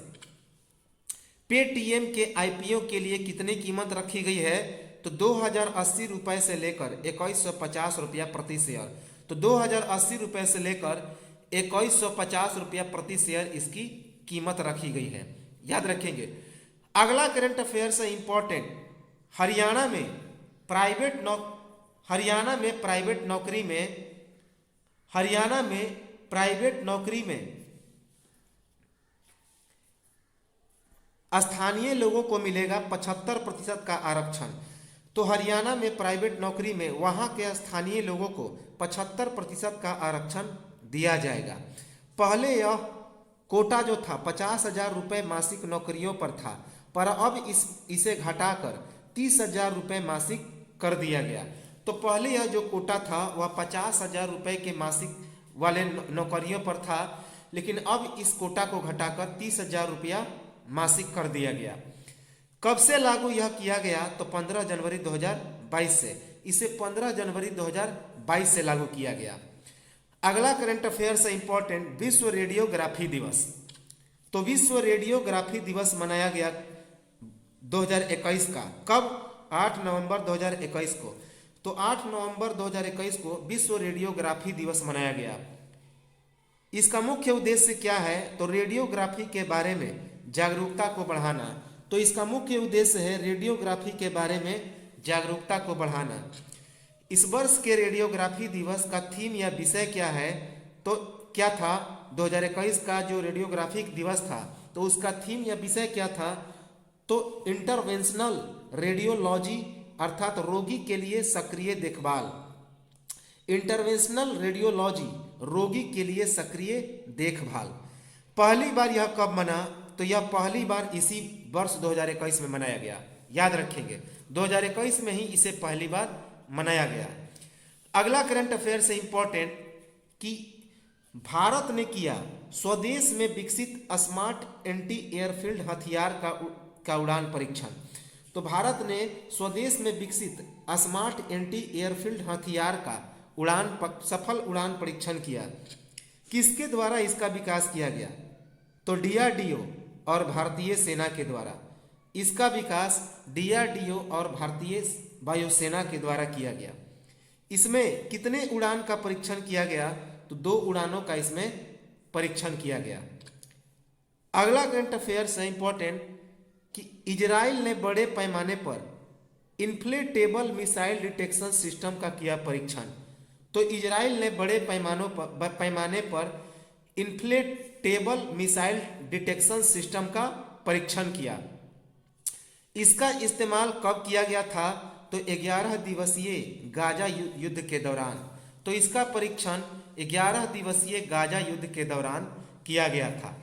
पेटीएम के IPO के लिए कितनी कीमत रखी गई है? तो 2080 रुपए से लेकर 2150 रुपया प्रति शेयर। तो 2080 रुपए से लेकर 2150 रुपया प्रति शेयर इसकी कीमत रखी गई है, याद रखेंगे। अगला करंट अफेयर से इंपॉर्टेंट, हरियाणा में प्राइवेट नौकरी में स्थानीय लोगों को मिलेगा 75% का आरक्षण। तो हरियाणा में प्राइवेट नौकरी में वहां के स्थानीय लोगों को 75% का आरक्षण दिया जाएगा। पहले यह कोटा जो था 50,000 रुपये मासिक नौकरियों पर था, पर अब इसे घटाकर 30,000 रुपये मासिक कर दिया गया। तो पहले यह जो कोटा था वह 50,000 रुपये के मासिक वाले नौकरियों पर था, लेकिन अब इस कोटा को घटाकर 30,000 रुपया मासिक कर दिया गया। कब से लागू यह किया गया? तो 15 जनवरी 2022 से। इसे 15 जनवरी 2022 से लागू किया गया। अगला करंट अफेयर से इंपॉर्टेंट, विश्व रेडियोग्राफी दिवस। तो विश्व रेडियोग्राफी दिवस मनाया गया 2021 का। कब? 8 नवंबर 2021 को। तो 8 नवंबर 2021 को विश्व रेडियोग्राफी दिवस मनाया गया। इसका मुख्य उद्देश्य क्या है? तो रेडियोग्राफी के बारे में जागरूकता को बढ़ाना। तो इसका मुख्य उद्देश्य है रेडियोग्राफी के बारे में जागरूकता को बढ़ाना। इस वर्ष के रेडियोग्राफी दिवस का थीम या विषय क्या है? तो क्या था? 2021 का जो रेडियोग्राफी दिवस था तो उसका थीम या विषय क्या था? तो इंटरवेंशनल रेडियोलॉजी, अर्थात रोगी के लिए सक्रिय देखभाल। इंटरवेंशनल रेडियोलॉजी, रोगी के लिए सक्रिय देखभाल। पहली बार यह कब मना? तो यह पहली बार इसी वर्ष 2021 में मनाया गया, याद रखेंगे। 2021 में ही इसे पहली बार मनाया गया। अगला करंट अफेयर से इंपॉर्टेंट कि भारत ने किया स्वदेश में विकसित स्मार्ट एंटी एयरफील्ड हथियार का उड़ान परीक्षण। तो भारत ने स्वदेश में विकसित स्मार्ट एंटी एयरफील्ड हथियार का सफल उड़ान परीक्षण किया। किसके द्वारा इसका विकास किया गया? तो डीआरडीओ और भारतीय सेना के द्वारा। इसका विकास डीआरडीओ और भारतीय वायुसेना के द्वारा किया गया। इसमें कितने उड़ान का परीक्षण किया गया? तो 2 उड़ानों का इसमें परीक्षण किया गया। अगला करंट अफेयर से इंपॉर्टेंट कि इजराइल ने बड़े पैमाने पर इन्फ्लेटेबल मिसाइल डिटेक्शन सिस्टम का किया परीक्षण। तो इजराइल ने बड़े पैमाने पर इन्फ्लेटेबल मिसाइल डिटेक्शन सिस्टम का परीक्षण किया। इसका इस्तेमाल कब किया गया था? तो 11 दिवसीय गाजा युद्ध के दौरान। तो इसका परीक्षण 11 दिवसीय गाजा युद्ध के दौरान किया गया था।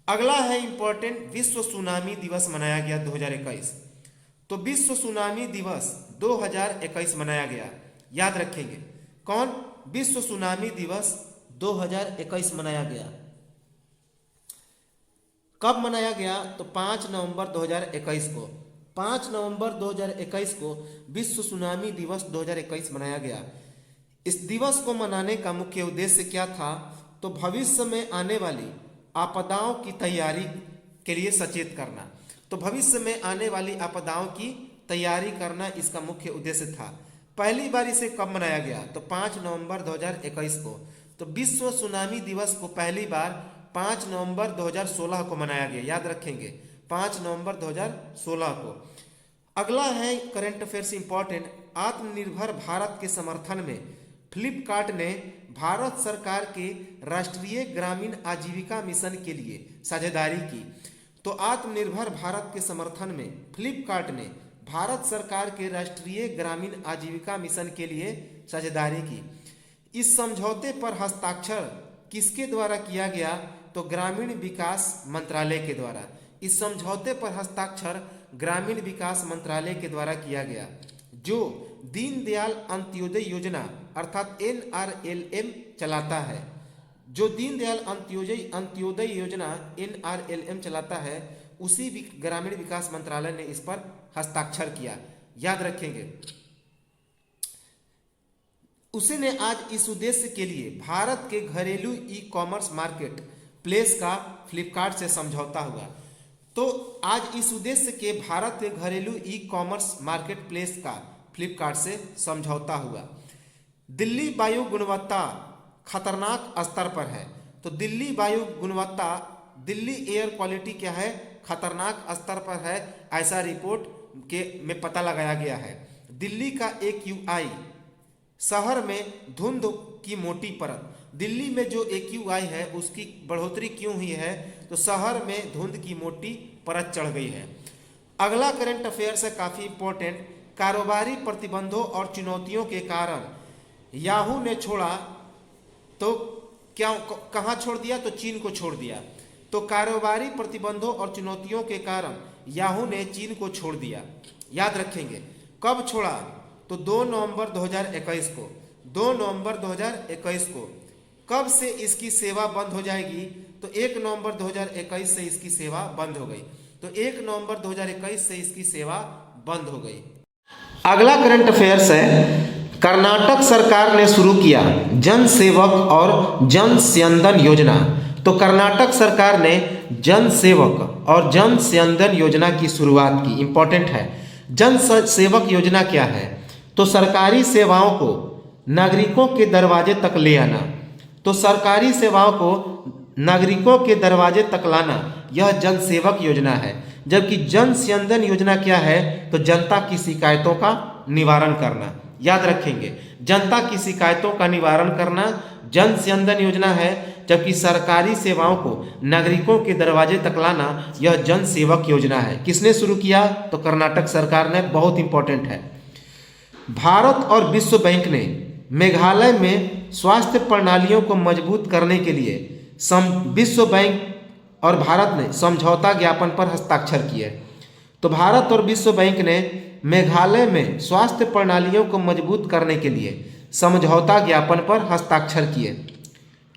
अगला है इंपॉर्टेंट, विश्व सुनामी दिवस मनाया गया 2021। तो विश्व सुनामी दिवस 2021 मनाया गया, याद रखेंगे। कौन? विश्व सुनामी दिवस 2021 मनाया गया। कब मनाया गया? तो 5 नवंबर 2021 को। 5 नवंबर 2021 को विश्व सुनामी दिवस 2021 मनाया गया। इस दिवस को मनाने का मुख्य उद्देश्य क्या था? तो भविष्य में आने वाली आपदाओं की तैयारी के लिए सचेत करना। तो भविष्य में आने वाली आपदाओं की तैयारी करना इसका मुख्य उद्देश्य था। पहली बार इसे कब मनाया गया? तो 5 नवंबर 2021 को। तो विश्व सुनामी दिवस को पहली बार 5 नवंबर 2016 को मनाया गया, याद रखेंगे, 5 नवंबर 2016 को। अगला है करंट अफेयर्स इंपॉर्टेंट, आत्मनिर्भर भारत के समर्थन में फ्लिपकार्ट ने भारत सरकार के राष्ट्रीय ग्रामीण आजीविका मिशन के लिए साझेदारी की। तो आत्मनिर्भर भारत के समर्थन में फ्लिपकार्ट ने भारत सरकार के राष्ट्रीय ग्रामीण आजीविका मिशन के लिए साझेदारी की। इस समझौते पर हस्ताक्षर किसके द्वारा किया गया? तो ग्रामीण विकास मंत्रालय के द्वारा। इस समझौते पर हस्ताक्षर ग्रामीण विकास मंत्रालय के द्वारा किया गया, जो दीनदयाल अंत्योदय योजना अर्थात NRLM चलाता है। जो दीनदयाल अंत्योदय योजना NRLM चलाता है, उसी ग्रामीण विकास मंत्रालय ने इस पर हस्ताक्षर किया, याद रखेंगे। उसी ने आज इस उद्देश्य के लिए भारत के घरेलू ई कॉमर्स मार्केट प्लेस का फ्लिपकार्ट से समझौता हुआ। तो आज इस उद्देश्य के भारत के घरेलू ई कॉमर्स मार्केट प्लेस का फ्लिपकार्ट से समझौता हुआ। दिल्ली वायु गुणवत्ता खतरनाक स्तर पर है। तो दिल्ली वायु गुणवत्ता, दिल्ली एयर क्वालिटी क्या है, खतरनाक स्तर पर है, ऐसा रिपोर्ट के में पता लगाया गया है। दिल्ली का AQI, शहर में धुंध की मोटी परत, दिल्ली में जो AQI है उसकी बढ़ोतरी क्यों हुई है, तो शहर में धुंध की मोटी परत चढ़ गई है। अगला करंट अफेयर्स है काफी इंपॉर्टेंट। कारोबारी प्रतिबंधों और चुनौतियों के कारण याहू ने छोड़ा, तो क्या कहाँ छोड़ दिया, तो चीन को छोड़ दिया। तो कारोबारी प्रतिबंधों और चुनौतियों के कारण याहू ने चीन को छोड़ दिया। याद रखेंगे कब छोड़ा, तो 2 नवंबर 2021 को, 2 नवंबर 2021 को। कब से इसकी सेवा बंद हो जाएगी, तो 1 नवंबर 2021 से इसकी सेवा बंद हो गई। तो 1 नवंबर 2021 से इसकी सेवा बंद हो गई। अगला करंट अफेयर्स है, कर्नाटक सरकार ने शुरू किया जन सेवक और जन स्यंदन योजना। तो कर्नाटक सरकार ने जन सेवक और जन स्यंदन योजना की शुरुआत की। इंपॉर्टेंट है, जन सेवक योजना क्या है, तो सरकारी सेवाओं को नागरिकों के दरवाजे तक ले आना। तो सरकारी सेवाओं को नागरिकों के दरवाजे तक लाना, यह जन सेवक योजना है। जबकि जन स्यंदन योजना क्या है, तो जनता की शिकायतों का निवारण करना। याद रखेंगे, जनता की शिकायतों का निवारण करना जन स्यंदन योजना है, जबकि सरकारी सेवाओं को नागरिकों के दरवाजे तक लाना यह जन सेवक योजना है। किसने शुरू किया, तो कर्नाटक सरकार ने। बहुत इंपॉर्टेंट है। भारत और विश्व बैंक ने मेघालय में स्वास्थ्य प्रणालियों को मजबूत करने के लिए विश्व बैंक और भारत ने समझौता ज्ञापन पर हस्ताक्षर किए। तो भारत और विश्व बैंक ने मेघालय में स्वास्थ्य प्रणालियों को मजबूत करने के लिए समझौता ज्ञापन पर हस्ताक्षर किए।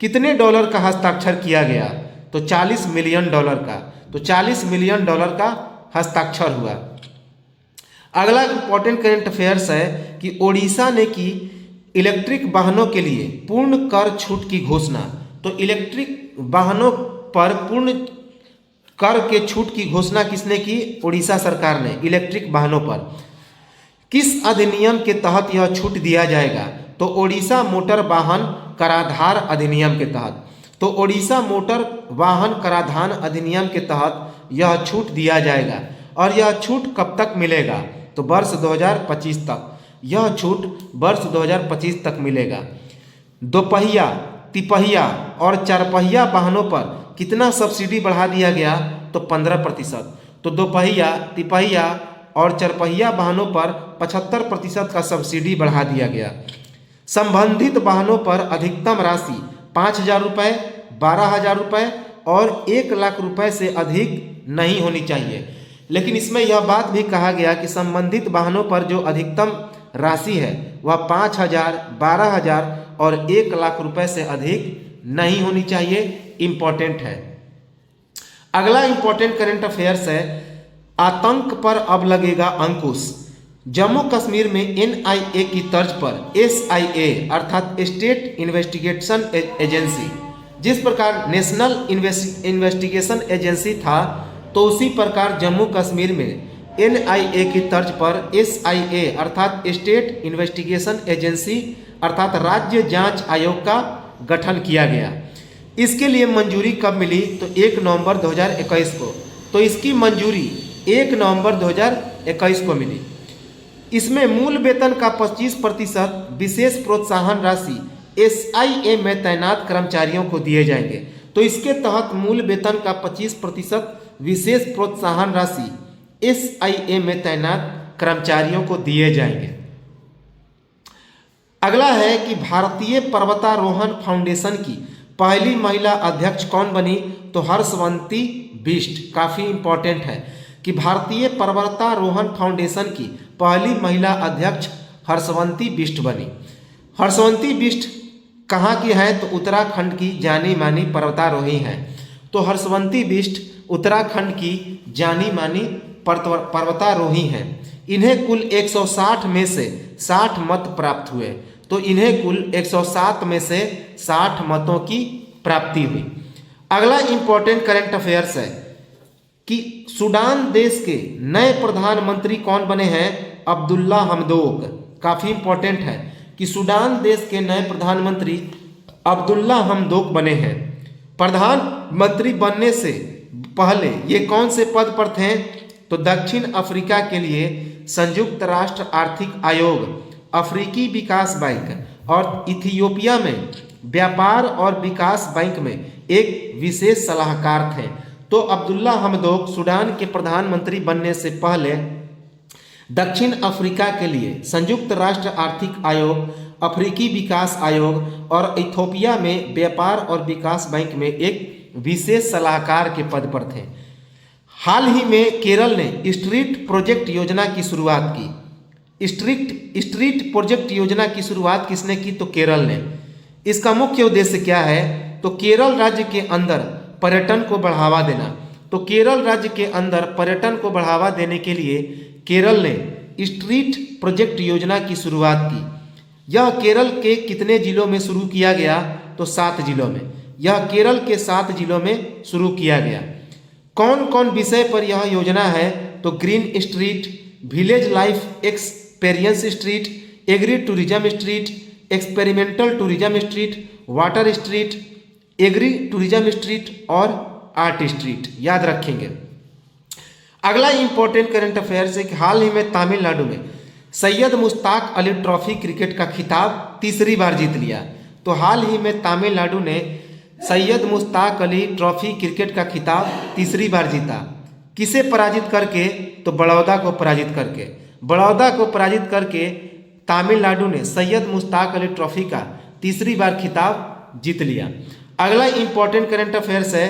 कितने डॉलर का हस्ताक्षर किया गया, तो $40 मिलियन का। तो $40 मिलियन का हस्ताक्षर हुआ। अगला इंपॉर्टेंट करंट अफेयर्स है कि ओडिशा ने की इलेक्ट्रिक वाहनों के लिए पूर्ण कर छूट की घोषणा। तो इलेक्ट्रिक वाहनों पर पूर्ण कर के छूट की घोषणा किसने की, ओडिशा सरकार ने। इलेक्ट्रिक वाहनों पर किस अधिनियम के तहत यह छूट दिया जाएगा, तो ओडिशा मोटर वाहन कराधान अधिनियम के तहत। तो ओडिशा मोटर वाहन कराधान अधिनियम के तहत यह छूट दिया जाएगा। और यह छूट कब तक मिलेगा, तो वर्ष 2025 तक। यह छूट वर्ष 2025 तक मिलेगा। दोपहिया, तिपहिया और चारपहिया वाहनों पर कितना सब्सिडी बढ़ा दिया गया, तो 15%। तो दोपहिया, तिपहिया और चारपहिया वाहनों पर 75% का सब्सिडी बढ़ा दिया गया। संबंधित वाहनों पर अधिकतम राशि 5,000 रुपये, 12,000 रुपये और 1 लाख रुपये से अधिक नहीं होनी चाहिए। लेकिन इसमें यह बात भी कहा गया कि संबंधित वाहनों पर जो अधिकतम राशि है वह 5,000, 12,000 और 1 लाख रुपए से अधिक नहीं होनी चाहिए। इंपॉर्टेंट है। अगला इंपॉर्टेंट करंट अफेयर्स है, आतंक पर अब लगेगा अंकुश। जम्मू कश्मीर में NIA की तर्ज पर SIA अर्थात स्टेट इन्वेस्टिगेशन एजेंसी, जिस प्रकार नेशनल इन्वेस्टिगेशन एजेंसी था, तो उसी प्रकार जम्मू कश्मीर में NIA की तर्ज पर SIA अर्थात स्टेट इन्वेस्टिगेशन एजेंसी अर्थात राज्य जांच आयोग का गठन किया गया। इसके लिए मंजूरी कब मिली, तो 1 नवंबर 2021 को। तो इसकी मंजूरी 1 नवंबर 2021 को मिली। इसमें मूल वेतन का 25% विशेष प्रोत्साहन राशि SIA में तैनात कर्मचारियों को दिए जाएंगे। तो इसके तहत मूल वेतन का 25% विशेष प्रोत्साहन राशि SIA में तैनात कर्मचारियों को दिए जाएंगे। अगला है कि भारतीय पर्वतारोहण फाउंडेशन की पहली महिला अध्यक्ष कौन बनी, तो हर्षवंती बिष्ट। काफी इंपॉर्टेंट है कि भारतीय पर्वतारोहण फाउंडेशन की पहली महिला अध्यक्ष हर्षवंती बिष्ट बनी। हर्षवंती बिष्ट कहाँ की है, तो उत्तराखंड की जानी मानी पर्वतारोही हैं। तो हर्षवंती बिष्ट उत्तराखंड की जानी मानी पर्वतारोही हैं। इन्हें कुल 160 में से 60 मत प्राप्त हुए। तो इन्हें कुल 107 में से 60 मतों की प्राप्ति हुई। अगला इंपॉर्टेंट करंट अफेयर्स है, कि सूडान देश के नए प्रधानमंत्री कौन बने हैं? अब्दुल्ला हमदोक। काफी इंपॉर्टेंट है कि सूडान देश के नए प्रधानमंत्री अब्दुल्ला हमदोक बने हैं। प्रधानमंत्री बनने से पहले ये कौन से पद पर थे? तो दक्षिण अफ्रीका के लिए संयुक्त राष्ट्र आर्थिक आयोग, अफ्रीकी विकास बैंक और इथियोपिया में व्यापार और विकास बैंक में एक विशेष सलाहकार थे। तो अब्दुल्ला हमदोक सूडान के प्रधानमंत्री बनने से पहले दक्षिण अफ्रीका के लिए संयुक्त राष्ट्र आर्थिक आयोग, अफ्रीकी विकास आयोग और इथियोपिया में व्यापार और विकास बैंक में एक विशेष सलाहकार के पद पर थे। हाल ही में केरल ने स्ट्रीट प्रोजेक्ट योजना की शुरुआत की। स्ट्रीट प्रोजेक्ट योजना की शुरुआत किसने की? तो केरल ने। इसका मुख्य उद्देश्य क्या है? तो केरल राज्य के अंदर पर्यटन को बढ़ावा देना। तो केरल राज्य के अंदर पर्यटन को बढ़ावा देने के लिए केरल ने स्ट्रीट प्रोजेक्ट योजना की शुरुआत की। यह केरल के कितने जिलों में शुरू किया गया? तो 7 जिलों में। यह केरल के 7 जिलों में शुरू किया गया। कौन कौन विषय पर यह योजना है? तो green street, village life experience street, agri tourism street, experimental tourism street, water street, agri tourism street और आर्ट स्ट्रीट। याद रखेंगे। अगला इंपॉर्टेंट करंट अफेयर्स है कि हाल ही में तमिलनाडु में सैयद मुश्ताक अली ट्रॉफी क्रिकेट का खिताब तीसरी बार जीत लिया। तो हाल ही में तमिलनाडु ने सैयद मुश्ताक अली ट्रॉफी क्रिकेट का खिताब तीसरी बार जीता। किसे पराजित करके? तो बड़ौदा को पराजित करके। बड़ौदा को पराजित करके तमिलनाडु ने सैयद मुश्ताक अली ट्रॉफी का तीसरी बार खिताब जीत लिया। अगला इंपॉर्टेंट करंट अफेयर्स है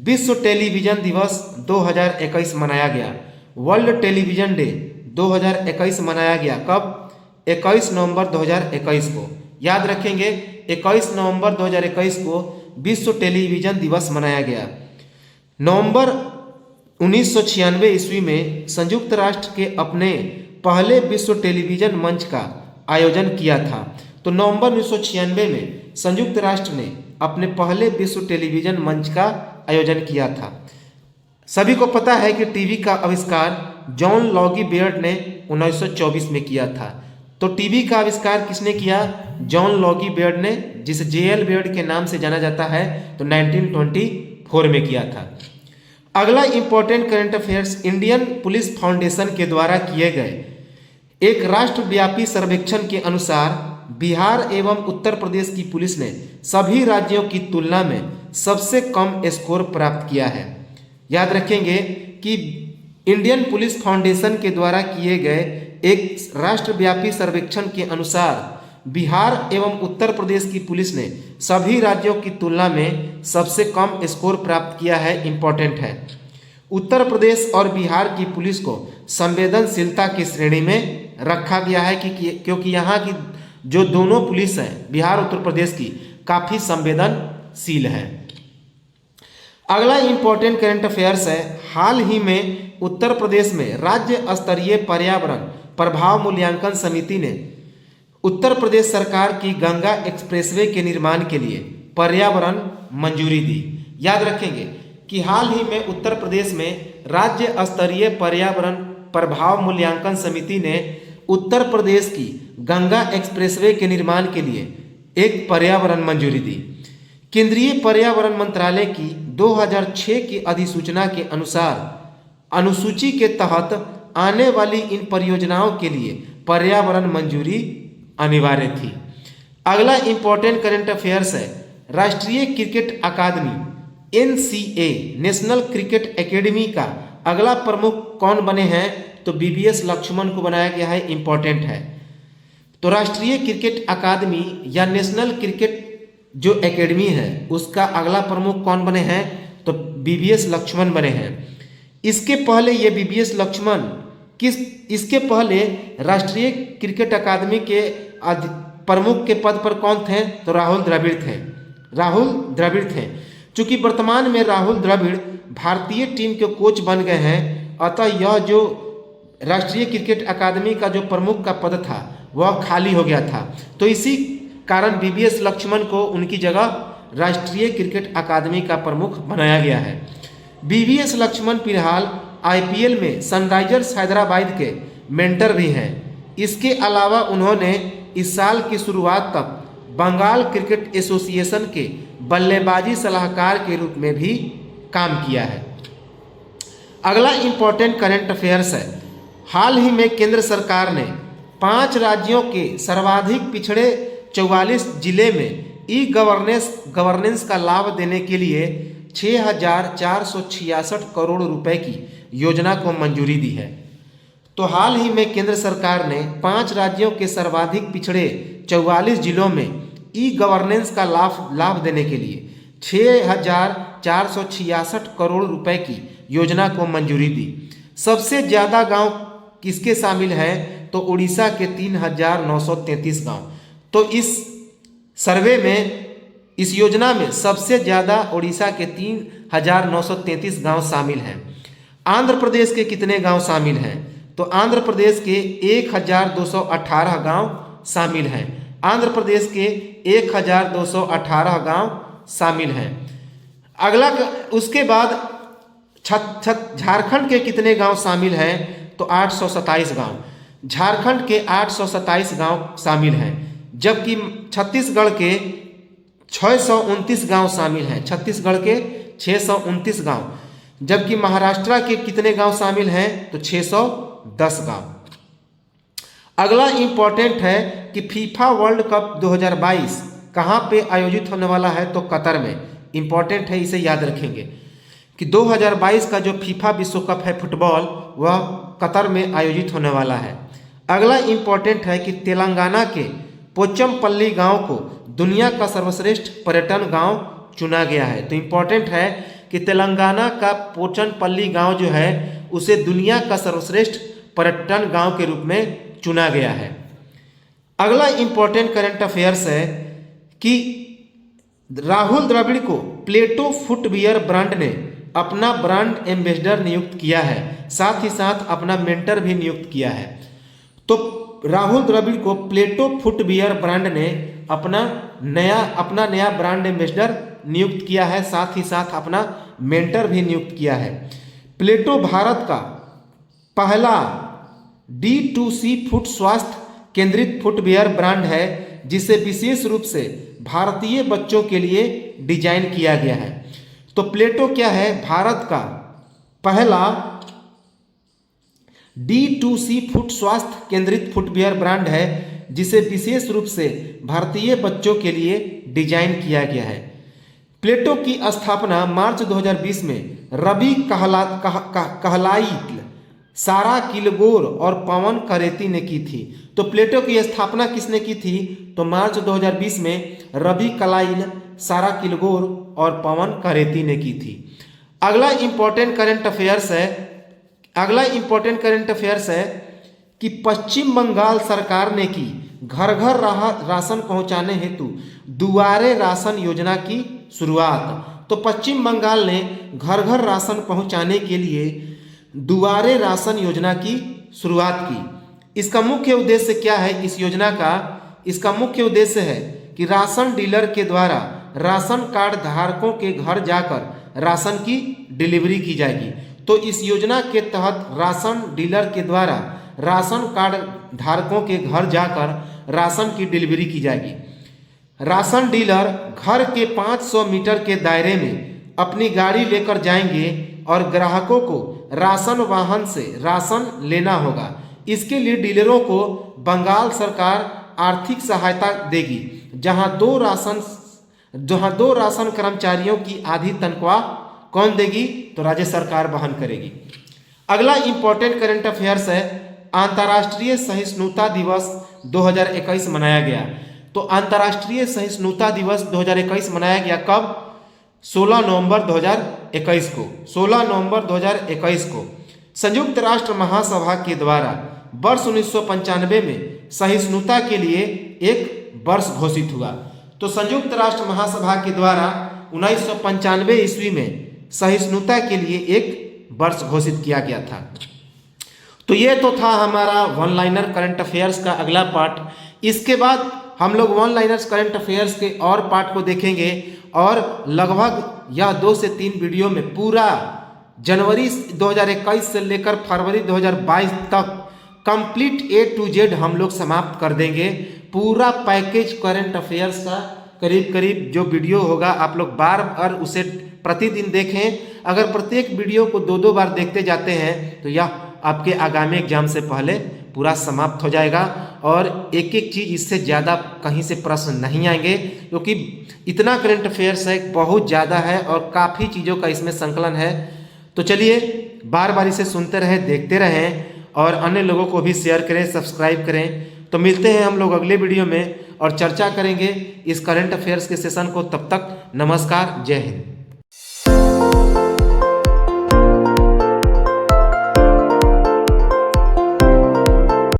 विश्व टेलीविजन दिवस 2021 मनाया गया। वर्ल्ड टेलीविजन डे 2021 मनाया गया। कब? 21 नवंबर 2021 को। याद रखेंगे 21 नवंबर 2021 को विश्व टेलीविजन दिवस मनाया गया। नवंबर 1996 ईस्वी में संयुक्त राष्ट्र के अपने पहले विश्व टेलीविजन मंच का आयोजन किया था। तो नवंबर 1996 में संयुक्त राष्ट्र ने अपने पहले विश्व टेलीविजन मंच का आयोजन किया था। सभी को पता है कि टीवी का आविष्कार जॉन लॉगी बेयर्ड ने 1924 में किया था। तो टीवी का आविष्कार किसने किया? जॉन लॉगी बेयर्ड ने, जिसे जेएल बेयर्ड के नाम से जाना जाता है, तो 1924 में किया था। अगला important current affairs Indian police foundation के द्वारा किए गए एक राष्ट्रव्यापी सर्वेक्षण के अनुसार बिहार एवं उत्तर प्रदेश की पुलिस ने सभी राज्यों की तुलना में सबसे कम स्कोर प्राप्त किया है। याद रखेंगे कि इंडियन पुलिस फाउंडेशन के द्वारा किए गए एक राष्ट्रव्यापी सर्वेक्षण के अनुसार बिहार एवं उत्तर प्रदेश की पुलिस ने सभी राज्यों की तुलना में सबसे कम स्कोर प्राप्त किया है। इंपॉर्टेंट है। उत्तर प्रदेश और बिहार की पुलिस को संवेदनशीलता की श्रेणी में रखा गया है क्योंकि यहाँ की जो दोनों पुलिस है बिहार उत्तर प्रदेश की काफ़ी संवेदनशील है। अगला इंपॉर्टेंट करंट अफेयर्स है हाल ही में उत्तर प्रदेश में राज्य स्तरीय पर्यावरण प्रभाव मूल्यांकन समिति ने उत्तर प्रदेश सरकार की गंगा एक्सप्रेसवे के निर्माण के लिए पर्यावरण मंजूरी दी। याद रखेंगे कि हाल ही में उत्तर प्रदेश में राज्य स्तरीय पर्यावरण प्रभाव मूल्यांकन समिति ने उत्तर प्रदेश की गंगा एक्सप्रेसवे के निर्माण के लिए एक पर्यावरण मंजूरी दी। केंद्रीय पर्यावरण मंत्रालय की 2006 की अधिसूचना के अनुसार अनुसूची के तहत आने वाली इन परियोजनाओं के लिए पर्यावरण मंजूरी अनिवार्य थी। अगला इंपॉर्टेंट करंट अफेयर्स है राष्ट्रीय क्रिकेट अकादमी NCA नेशनल क्रिकेट एकेडमी का अगला प्रमुख कौन बने हैं? तो BVS लक्ष्मण को बनाया गया है। इंपॉर्टेंट है। तो राष्ट्रीय क्रिकेट अकादमी या नेशनल क्रिकेट जो एकेडमी है उसका अगला प्रमुख कौन बने हैं? तो BVS लक्ष्मण बने हैं। इसके पहले ये BVS लक्ष्मण इसके पहले राष्ट्रीय क्रिकेट अकादमी के प्रमुख के पद पर कौन थे? तो राहुल द्रविड़ थे। राहुल द्रविड़ थे। चूंकि वर्तमान में राहुल द्रविड़ भारतीय टीम के कोच बन गए हैं, अतः यह जो राष्ट्रीय क्रिकेट अकादमी का जो प्रमुख का पद था वह खाली हो गया था। तो इसी कारण BVS लक्ष्मण को उनकी जगह राष्ट्रीय क्रिकेट अकादमी का प्रमुख बनाया गया है। BVS लक्ष्मण फिलहाल IPL में सनराइजर्स हैदराबाद के मेंटर भी हैं। इसके अलावा उन्होंने इस साल की शुरुआत तक बंगाल क्रिकेट एसोसिएशन के बल्लेबाजी सलाहकार के रूप में भी काम किया है। अगला इंपॉर्टेंट करंट अफेयर्स है, हाल ही में केंद्र सरकार ने 5 राज्यों के सर्वाधिक पिछड़े 44 जिले में ई गवर्नेंस का लाभ देने के लिए 6,466 करोड़ रुपए की योजना को मंजूरी दी है। तो हाल ही में केंद्र सरकार ने 5 राज्यों के सर्वाधिक पिछड़े 44 जिलों में ई गवर्नेंस का लाभ देने के लिए 6,466 करोड़ रुपए की योजना को मंजूरी दी। सबसे ज़्यादा गांव किसके शामिल हैं? तो उड़ीसा के 3,933 गांव। तो इस सर्वे में, इस योजना में सबसे ज़्यादा उड़ीसा के 3,933 गांव शामिल हैं। आंध्र प्रदेश के कितने गांव शामिल हैं? तो आंध्र प्रदेश के 1,218 गांव शामिल हैं। आंध्र प्रदेश के 1,218 गांव शामिल हैं। अगला, उसके बाद झारखंड के कितने गांव शामिल हैं? तो 827 गांव। झारखंड के 827 गांव शामिल हैं, जबकि छत्तीसगढ़ के 629 गांव शामिल हैं। छत्तीसगढ़ के 629 गांव, जबकि महाराष्ट्र के कितने गांव शामिल हैं? तो 610 गांव। अगला इंपॉर्टेंट है कि फीफा वर्ल्ड कप 2022 कहाँ पे आयोजित होने वाला है? तो कतर में। इंपॉर्टेंट है, इसे याद रखेंगे कि 2022 का जो फीफा विश्व कप है फुटबॉल, वह कतर में आयोजित होने वाला है। अगला इंपॉर्टेंट है कि तेलंगाना के पोचमपल्ली गांव को दुनिया का सर्वश्रेष्ठ पर्यटन गांव चुना गया है। तो इंपॉर्टेंट है कि तेलंगाना का पोचमपल्ली गांव जो है उसे दुनिया का सर्वश्रेष्ठ पर्यटन गांव के रूप में चुना गया है। अगला इंपॉर्टेंट करंट अफेयर्स है कि राहुल द्रविड़ को प्लेटो फुटवियर ब्रांड ने अपना ब्रांड एम्बेसडर नियुक्त किया है, साथ ही साथ अपना मेंटर भी नियुक्त किया है। तो राहुल द्रविड़ को प्लेटो फुटवियर ब्रांड ने अपना नया ब्रांड एम्बेसडर नियुक्त किया है, साथ ही साथ अपना मेंटर भी नियुक्त किया है। प्लेटो भारत का पहला D2C फुट स्वास्थ्य केंद्रित फुटवियर ब्रांड है, जिसे विशेष रूप से भारतीय बच्चों के लिए डिजाइन किया गया है। तो प्लेटो क्या है? भारत का पहला D2C फुट स्वास्थ्य केंद्रित फुटवियर ब्रांड है, जिसे विशेष रूप से भारतीय बच्चों के लिए डिजाइन किया गया है। प्लेटो की स्थापना मार्च 2020 में रवि कहलाइट, सारा किलगोर और पवन करेती ने की थी। तो प्लेटो की स्थापना किसने की थी? तो मार्च 2020 में रवि कलाइल, सारा किलगोर और पवन करेती ने की थी। अगला इंपॉर्टेंट करंट अफेयर्स है कि पश्चिम बंगाल सरकार ने की घर घर राशन पहुंचाने हेतु दुआरे राशन योजना की शुरुआत। तो पश्चिम बंगाल ने घर घर राशन पहुंचाने के लिए दुआरे राशन योजना की शुरुआत की। इसका मुख्य उद्देश्य क्या है? इस योजना का इसका मुख्य उद्देश्य है कि राशन डीलर के द्वारा राशन कार्ड धारकों के घर जाकर राशन की डिलीवरी की जाएगी। तो इस योजना के तहत राशन डीलर के द्वारा राशन कार्ड धारकों के घर जाकर राशन की डिलीवरी की जाएगी। राशन डीलर घर के 500 मीटर के दायरे में अपनी गाड़ी लेकर जाएंगे और ग्राहकों को राशन वाहन से राशन लेना होगा। इसके लिए डीलरों को बंगाल सरकार आर्थिक सहायता देगी, जहां दो राशन कर्मचारियों की आधी तनख्वाह कौन देगी? तो राज्य सरकार वहन करेगी। अगला इंपॉर्टेंट करंट अफेयर्स है, अंतर्राष्ट्रीय सहिष्णुता दिवस 2021 मनाया गया। तो अंतर्राष्ट्रीय सहिष्णुता दिवस 2021 मनाया गया कब? 16 नवंबर 2021 को। 16 नवंबर 2021 को संयुक्त राष्ट्र महासभा के द्वारा वर्ष 1995 में सहिष्णुता के लिए एक वर्ष घोषित हुआ। तो संयुक्त राष्ट्र महासभा के द्वारा 1995 ईस्वी में सहिष्णुता के लिए एक वर्ष घोषित किया गया था। तो ये तो था हमारा वन लाइनर करंट अफेयर्स का अगला पार्ट। इसके बाद हम लोग वन लाइनर्स करंट अफेयर्स के और पार्ट को देखेंगे और लगभग यह 2 से 3 वीडियो में पूरा जनवरी 2021 से लेकर फरवरी 2022 तक कंप्लीट A to Z हम लोग समाप्त कर देंगे। पूरा पैकेज करंट अफेयर्स का करीब करीब जो वीडियो होगा आप लोग बार बार उसे प्रतिदिन देखें। अगर प्रत्येक वीडियो को 2-2 बार देखते जाते हैं तो यह आपके आगामी एग्जाम से पहले पूरा समाप्त हो जाएगा और एक एक चीज़ इससे ज़्यादा कहीं से प्रश्न नहीं आएंगे, क्योंकि इतना करंट अफेयर्स है, बहुत ज़्यादा है और काफ़ी चीज़ों का इसमें संकलन है। तो चलिए बार बार इसे सुनते रहें, देखते रहें और अन्य लोगों को भी शेयर करें, सब्सक्राइब करें। तो मिलते हैं हम लोग अगले वीडियो में और चर्चा करेंगे इस करंट अफेयर्स के सेशन को। तब तक नमस्कार, जय हिंद।